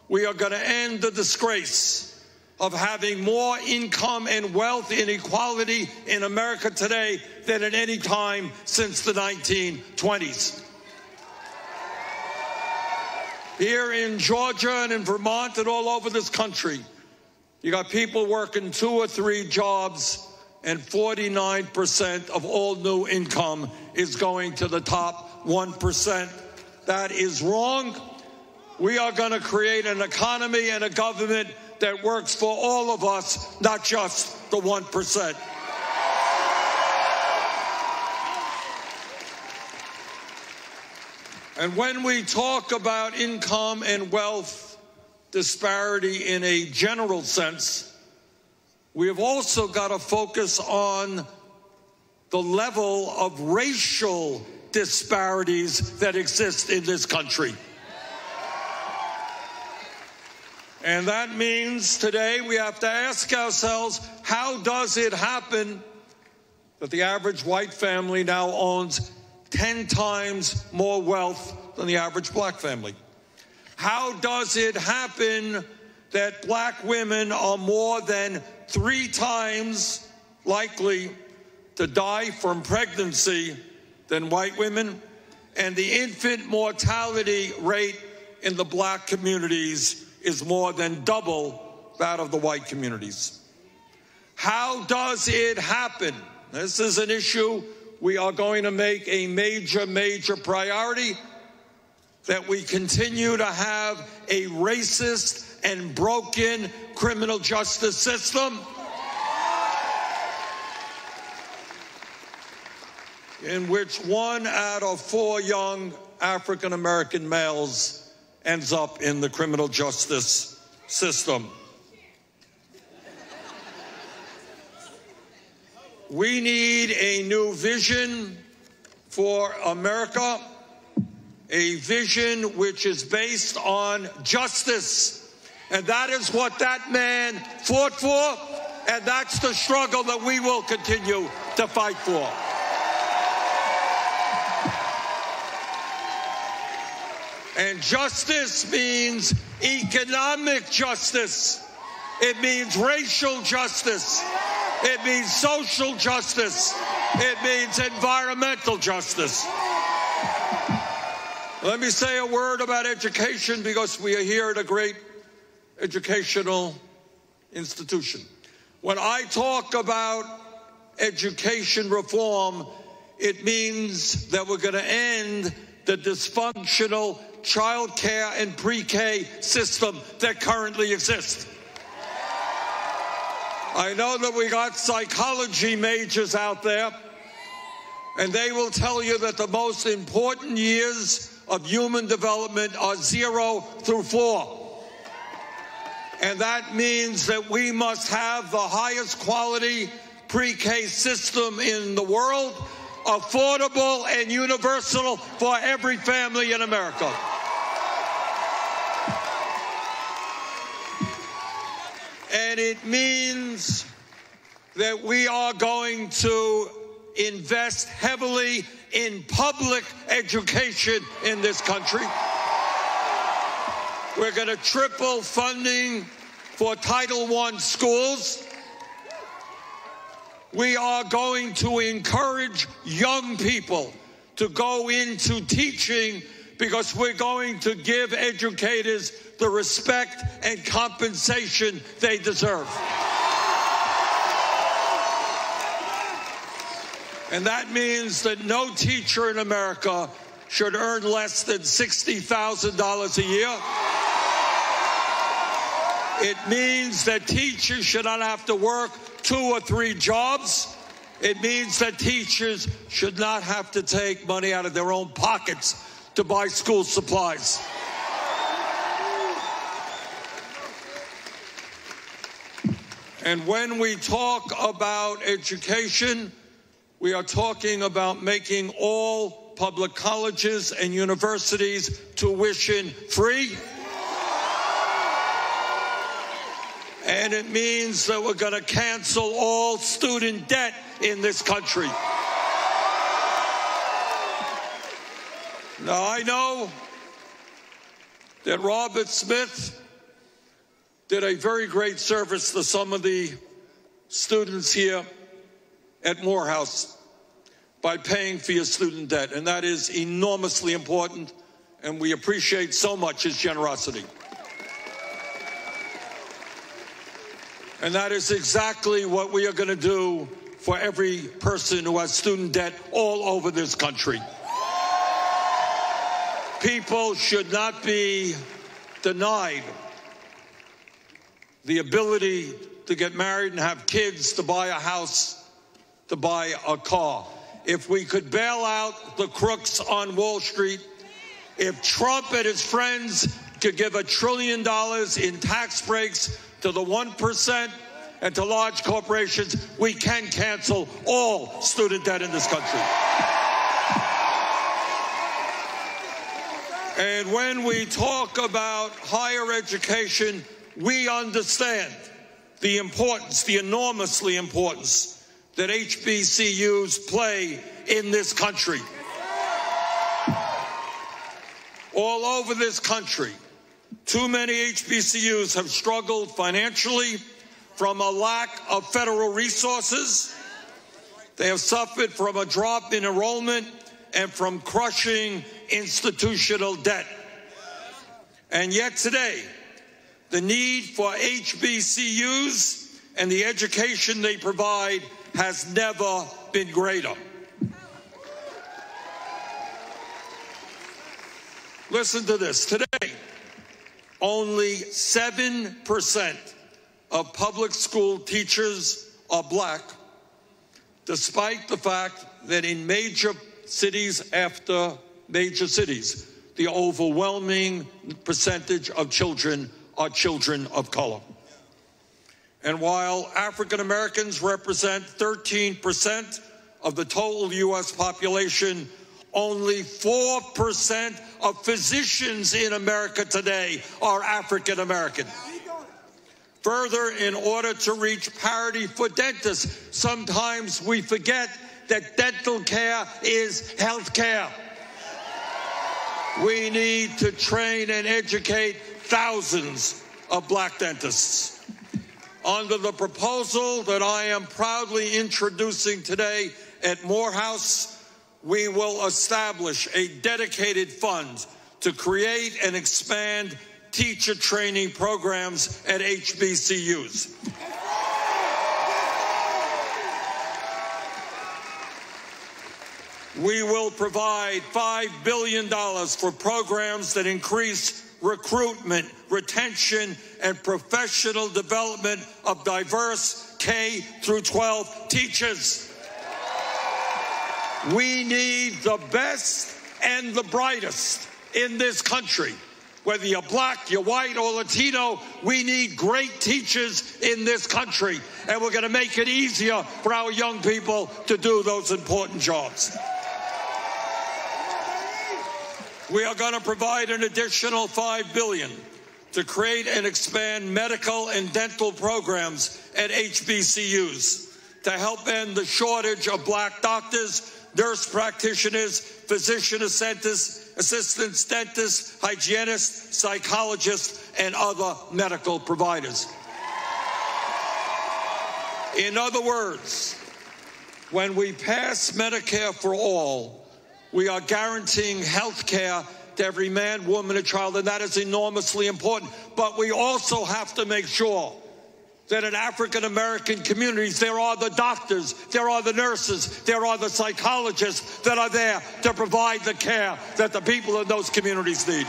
we are going to end the disgrace of having more income and wealth inequality in America today than at any time since the 1920s. Here in Georgia and in Vermont and all over this country, you got people working 2 or 3 jobs, and 49% of all new income is going to the top 1%. That is wrong. We are going to create an economy and a government that works for all of us, not just the 1%. And when we talk about income and wealth disparity in a general sense, we have also got to focus on the level of racial disparities that exist in this country. And that means today we have to ask ourselves, how does it happen that the average white family now owns 10 times more wealth than the average black family? How does it happen that black women are more than 3 times likely to die from pregnancy than white women, and the infant mortality rate in the black communities is more than double that of the white communities? How does it happen? This is an issue we are going to make a major priority, that we continue to have a racist and broken criminal justice system in which 1 out of 4 young African-American males ends up in the criminal justice system. We need a new vision for America, a vision which is based on justice. And that is what that man fought for, and that's the struggle that we will continue to fight for. And justice means economic justice. It means racial justice. It means social justice. It means environmental justice. Let me say a word about education, because we are here at a great educational institution. When I talk about education reform, it means that we're going to end the dysfunctional child care and pre-K system that currently exists. I know that we got psychology majors out there, and they will tell you that the most important years of human development are 0 through 4. And that means that we must have the highest quality pre-K system in the world, affordable and universal for every family in America. And it means that we are going to invest heavily in public education in this country. We're going to triple funding for Title I schools. We are going to encourage young people to go into teaching, because we're going to give educators the respect and compensation they deserve. And that means that no teacher in America should earn less than $60,000 a year. It means that teachers should not have to work 2 or 3 jobs. It means that teachers should not have to take money out of their own pockets to buy school supplies. And when we talk about education, we are talking about making all public colleges and universities tuition free. And it means that we're going to cancel all student debt in this country. Now, I know that Robert Smith did a very great service to some of the students here at Morehouse by paying for your student debt, and that is enormously important, and we appreciate so much his generosity. And that is exactly what we are going to do for every person who has student debt all over this country. People should not be denied the ability to get married and have kids, to buy a house, to buy a car. If we could bail out the crooks on Wall Street, if Trump and his friends could give $1 trillion in tax breaks to the 1% and to large corporations, we can cancel all student debt in this country. And when we talk about higher education, we understand the importance, the enormously importance, that HBCUs play in this country. All over this country, too many HBCUs have struggled financially from a lack of federal resources. They have suffered from a drop in enrollment and from crushing institutional debt. And yet today, the need for HBCUs and the education they provide has never been greater. Listen to this. Today, only 7% of public school teachers are black, despite the fact that in major cities after major cities, the overwhelming percentage of children are children of color. And while African Americans represent 13% of the total U.S. population, only 4% of physicians in America today are African American. Further, in order to reach parity for dentists, sometimes we forget that dental care is health care. We need to train and educate thousands of black dentists. Under the proposal that I am proudly introducing today at Morehouse, we will establish a dedicated fund to create and expand teacher training programs at HBCUs. We will provide $5 billion for programs that increase recruitment, retention, and professional development of diverse K-12 teachers. We need the best and the brightest in this country. Whether you're black, you're white, or Latino, we need great teachers in this country. And we're going to make it easier for our young people to do those important jobs. We are going to provide an additional $5 billion to create and expand medical and dental programs at HBCUs to help end the shortage of black doctors, nurse practitioners, physician assistants, dentists, hygienists, psychologists, and other medical providers. In other words, when we pass Medicare for all, we are guaranteeing health care to every man, woman, and child, and that is enormously important. But we also have to make sure that in African-American communities, there are the doctors, there are the nurses, there are the psychologists that are there to provide the care that the people in those communities need.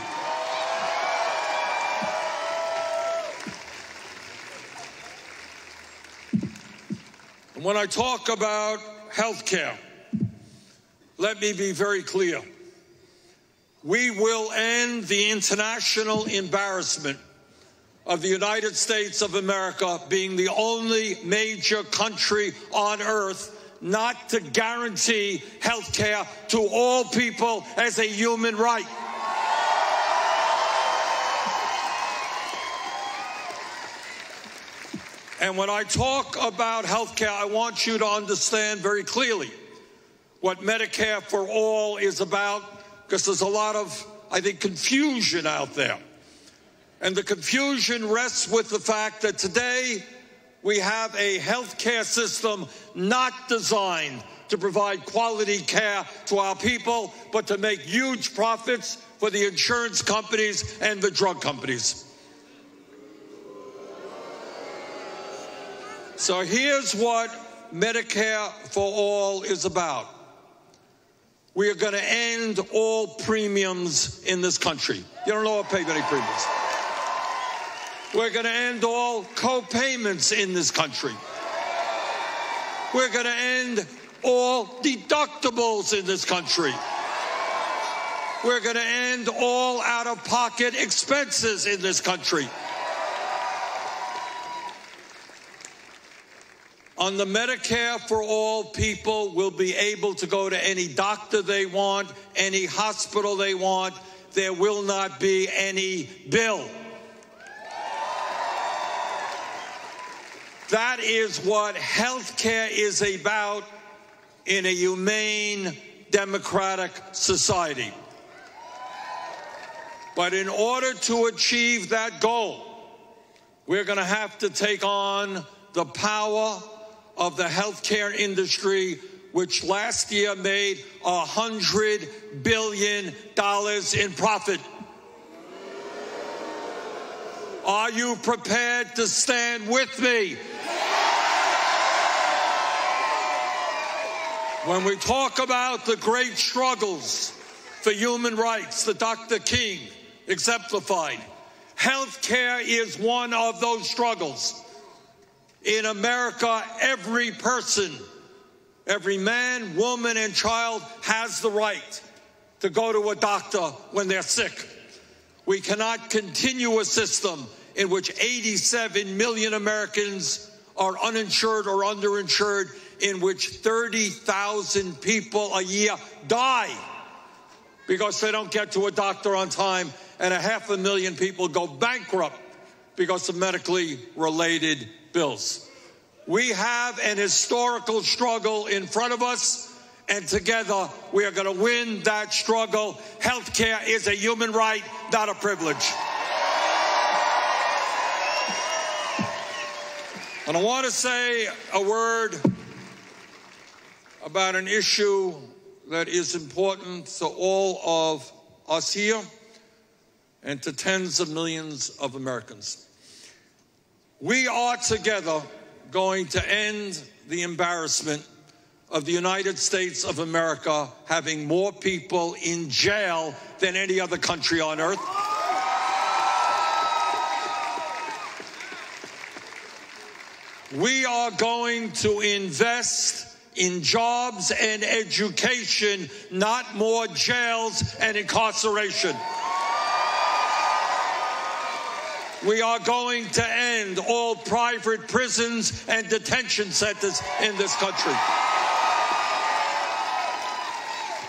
And when I talk about health care, let me be very clear. We will end the international embarrassment of the United States of America being the only major country on earth not to guarantee health care to all people as a human right. And when I talk about health care, I want you to understand very clearly what Medicare for All is about, because there's a lot of, I think, confusion out there. And the confusion rests with the fact that today we have a health care system not designed to provide quality care to our people, but to make huge profits for the insurance companies and the drug companies. So here's what Medicare for All is about. We are going to end all premiums in this country. You don't know what pay any premiums. We're going to end all co-payments in this country. We're going to end all deductibles in this country. We're going to end all out-of-pocket expenses in this country. On the Medicare for All, people will be able to go to any doctor they want, any hospital they want. There will not be any bill. That is what health care is about in a humane, democratic society. But in order to achieve that goal, we're going to have to take on the power of the healthcare industry, which last year made $100 billion in profit. Are you prepared to stand with me? When we talk about the great struggles for human rights that Dr. King exemplified, health care is one of those struggles. In America, every person, every man, woman, and child has the right to go to a doctor when they're sick. We cannot continue a system in which 87 million Americans are uninsured or underinsured, in which 30,000 people a year die because they don't get to a doctor on time, and 500,000 people go bankrupt because of medically related bills. We have an historical struggle in front of us, and together we are going to win that struggle. Healthcare is a human right, not a privilege. And I want to say a word about an issue that is important to all of us here and to tens of millions of Americans. We are together going to end the embarrassment of the United States of America having more people in jail than any other country on earth. We are going to invest in jobs and education, not more jails and incarceration. We are going to end all private prisons and detention centers in this country.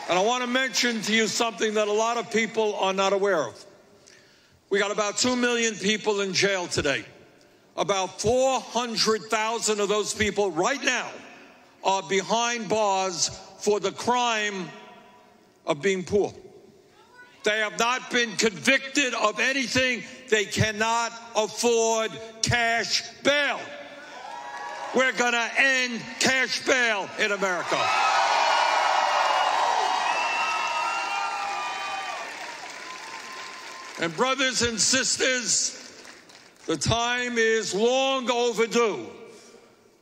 And I want to mention to you something that a lot of people are not aware of. We got about 2 million people in jail today. About 400,000 of those people right now are behind bars for the crime of being poor. They have not been convicted of anything. They cannot afford cash bail. We're going to end cash bail in America. And brothers and sisters, the time is long overdue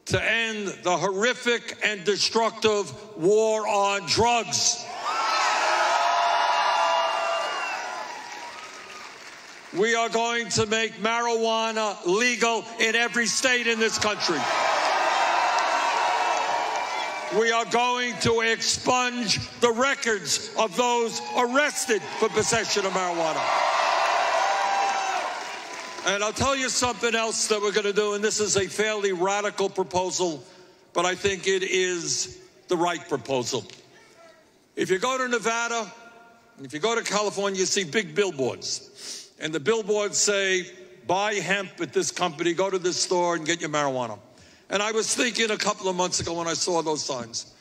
to end the horrific and destructive war on drugs. We are going to make marijuana legal in every state in this country. We are going to expunge the records of those arrested for possession of marijuana. And I'll tell you something else that we're going to do, and this is a fairly radical proposal, but I think it is the right proposal. If you go to Nevada, if you go to California, you see big billboards. And the billboards say, buy hemp at this company, go to this store and get your marijuana. And I was thinking a couple of months ago when I saw those signs,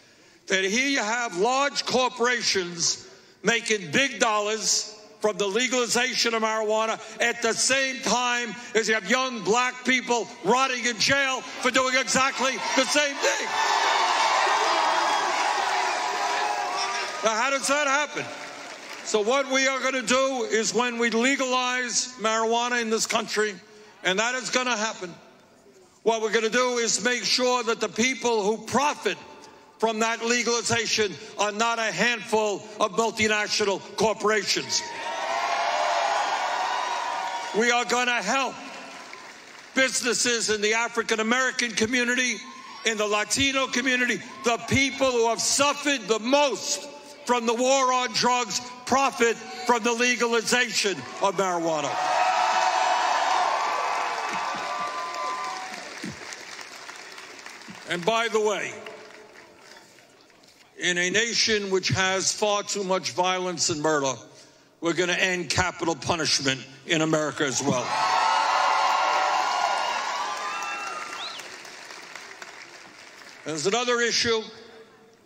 that here you have large corporations making big dollars from the legalization of marijuana at the same time as you have young black people rotting in jail for doing exactly the same thing. Now, how does that happen? So what we are going to do is when we legalize marijuana in this country, and that is going to happen, what we're going to do is make sure that the people who profit from that legalization are not a handful of multinational corporations. We are going to help businesses in the African American community, in the Latino community, the people who have suffered the most from the war on drugs, profit from the legalization of marijuana. And by the way, in a nation which has far too much violence and murder, we're going to end capital punishment in America as well. There's another issue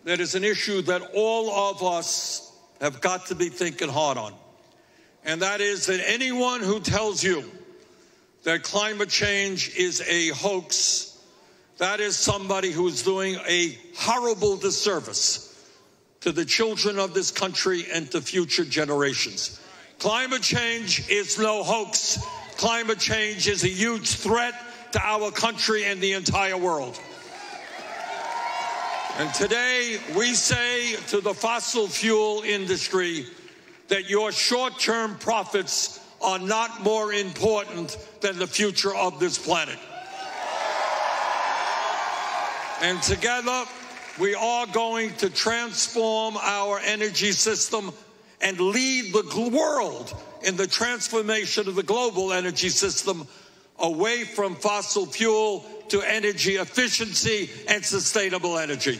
that is an issue that all of us have got to be thinking hard on. And that is that anyone who tells you that climate change is a hoax, that is somebody who is doing a horrible disservice to the children of this country and to future generations. Climate change is no hoax. Climate change is a huge threat to our country and the entire world. And today we say to the fossil fuel industry that your short-term profits are not more important than the future of this planet. And together we are going to transform our energy system and lead the world in the transformation of the global energy system away from fossil fuel to energy efficiency and sustainable energy.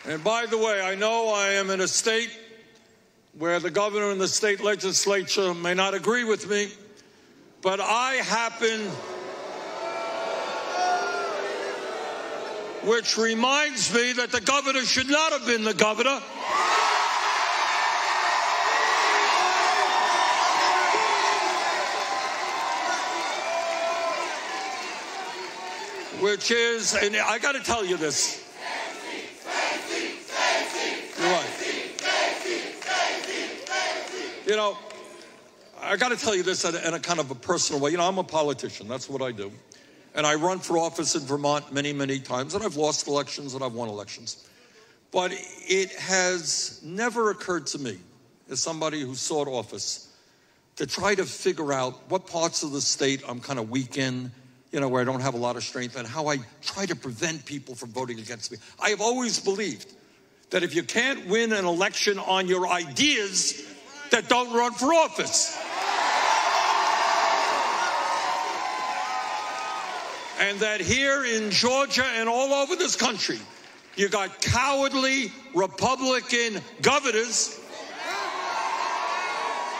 And by the way, I know I am in a state where the governor and the state legislature may not agree with me, but I happen, which reminds me that the governor should not have been the governor. Which is, and I got to tell you this. You're right. You know, I got to tell you this in a kind of a personal way. You know, I'm a politician. That's what I do. And I run for office in Vermont many, many times. And I've lost elections and I've won elections. But it has never occurred to me, as somebody who sought office, to try to figure out what parts of the state I'm kind of weak in, you know, where I don't have a lot of strength, and how I try to prevent people from voting against me. I have always believed that if you can't win an election on your ideas, that don't run for office. And that here in Georgia and all over this country, you got cowardly Republican governors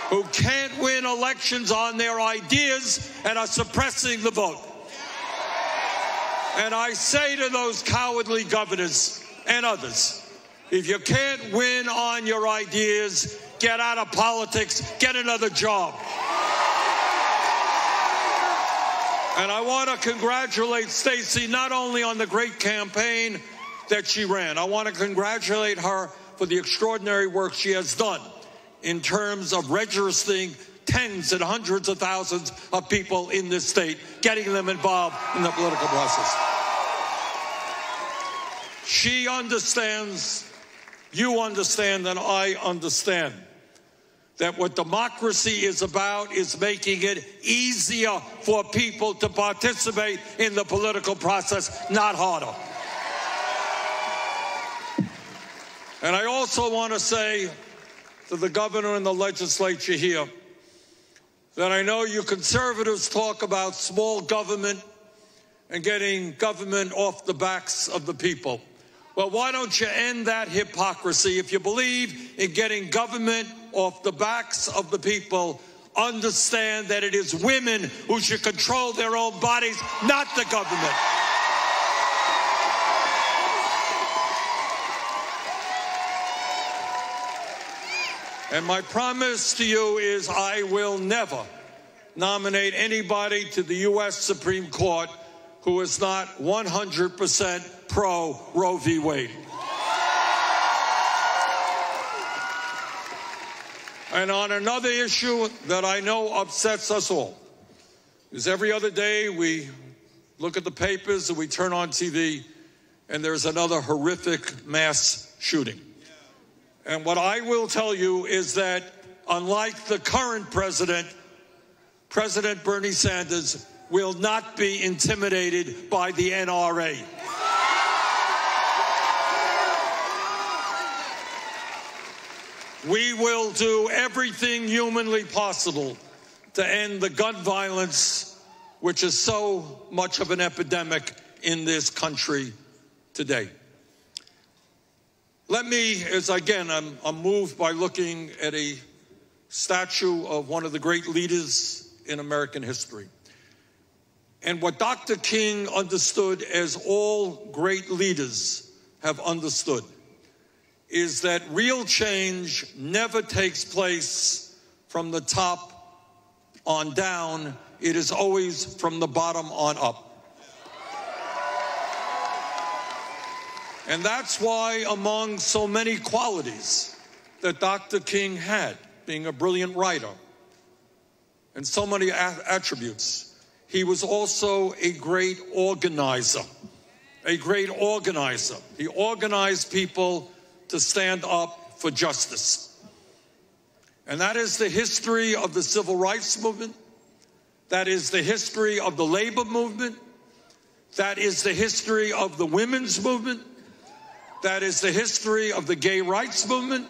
who can't win elections on their ideas and are suppressing the vote. And I say to those cowardly governors and others, if you can't win on your ideas, get out of politics, get another job. And I want to congratulate Stacey not only on the great campaign that she ran. I want to congratulate her for the extraordinary work she has done in terms of registering tens and hundreds of thousands of people in this state, getting them involved in the political process. She understands, you understand, and I understand that what democracy is about is making it easier for people to participate in the political process, not harder. And I also want to say to the governor and the legislature here that I know you conservatives talk about small government and getting government off the backs of the people. Well, why don't you end that hypocrisy? If you believe in getting government off the backs of the people, understand that it is women who should control their own bodies, not the government. And my promise to you is I will never nominate anybody to the U.S. Supreme Court who is not 100% pro Roe v. Wade. And on another issue that I know upsets us all, is every other day we look at the papers and we turn on TV and there's another horrific mass shooting. And what I will tell you is that unlike the current president, President Bernie Sanders will not be intimidated by the NRA. We will do everything humanly possible to end the gun violence, which is so much of an epidemic in this country today. Let me, as again, I'm moved by looking at a statue of one of the great leaders in American history. And what Dr. King understood, as all great leaders have understood, is that real change never takes place from the top on down. It is always from the bottom on up. And that's why, among so many qualities that Dr. King had, being a brilliant writer, and so many attributes, he was also a great organizer. A great organizer. He organized people to stand up for justice. And that is the history of the civil rights movement. That is the history of the labor movement. That is the history of the women's movement. That is the history of the gay rights movement.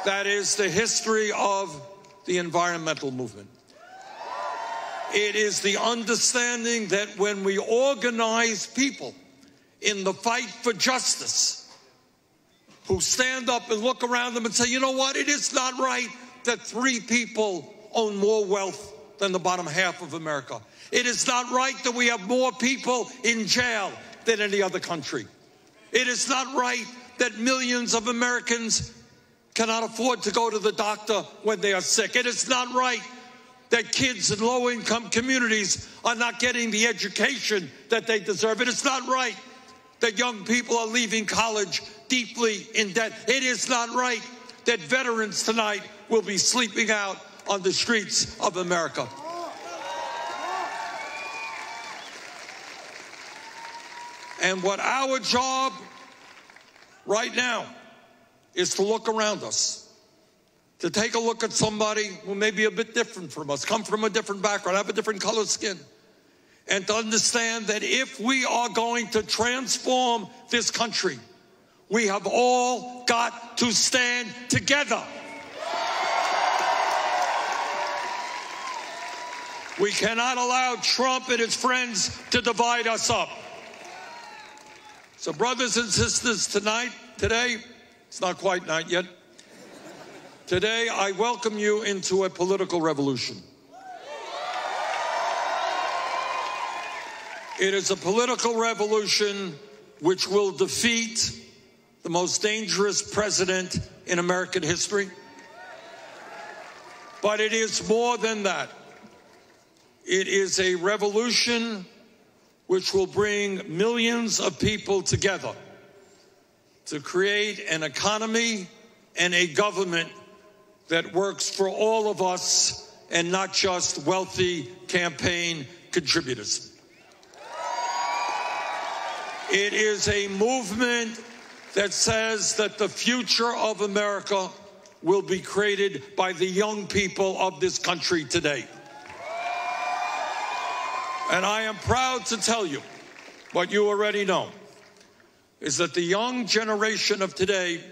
That is the history of the environmental movement. It is the understanding that when we organize people in the fight for justice, who stand up and look around them and say, you know what, it is not right that 3 people own more wealth than the bottom half of America. It is not right that we have more people in jail than any other country. It is not right that millions of Americans cannot afford to go to the doctor when they are sick. It is not right that kids in low-income communities are not getting the education that they deserve. It is not right that young people are leaving college deeply in debt. It is not right that veterans tonight will be sleeping out on the streets of America. And what our job right now is to look around us, to take a look at somebody who may be a bit different from us, come from a different background, have a different colored skin, and to understand that if we are going to transform this country, we have all got to stand together. We cannot allow Trump and his friends to divide us up. So brothers and sisters, today, it's not quite night yet. Today, I welcome you into a political revolution. It is a political revolution which will defeat the most dangerous president in American history. But it is more than that. It is a revolution which will bring millions of people together to create an economy and a government that works for all of us and not just wealthy campaign contributors. It is a movement that says that the future of America will be created by the young people of this country today. And I am proud to tell you what you already know, is that the young generation of today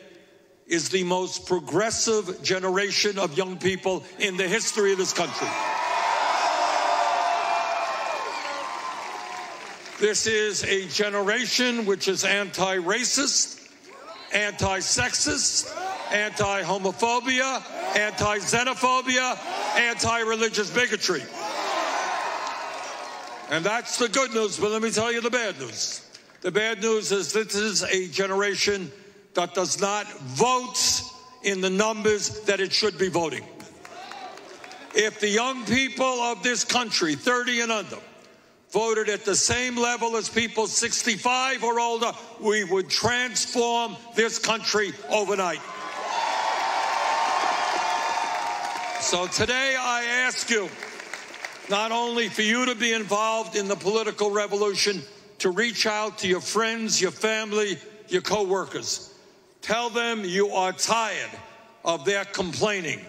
is the most progressive generation of young people in the history of this country. This is a generation which is anti-racist, anti-sexist, anti-homophobia, anti-xenophobia, anti-religious bigotry. And that's the good news, but let me tell you the bad news. The bad news is this is a generation that does not vote in the numbers that it should be voting. If the young people of this country, 30 and under, voted at the same level as people 65 or older, we would transform this country overnight. So today I ask you, not only for you to be involved in the political revolution, to reach out to your friends, your family, your co-workers. Tell them you are tired of their complaining.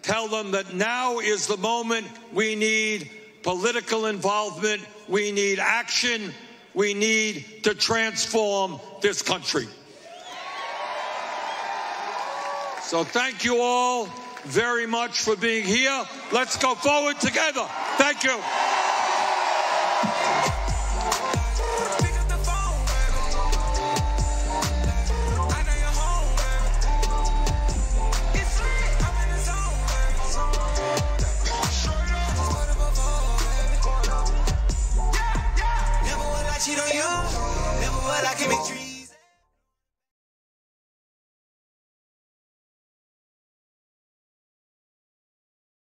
Tell them that now is the moment. We need political involvement. We need action. We need to transform this country. So thank you all very much for being here. Let's go forward together. Thank you.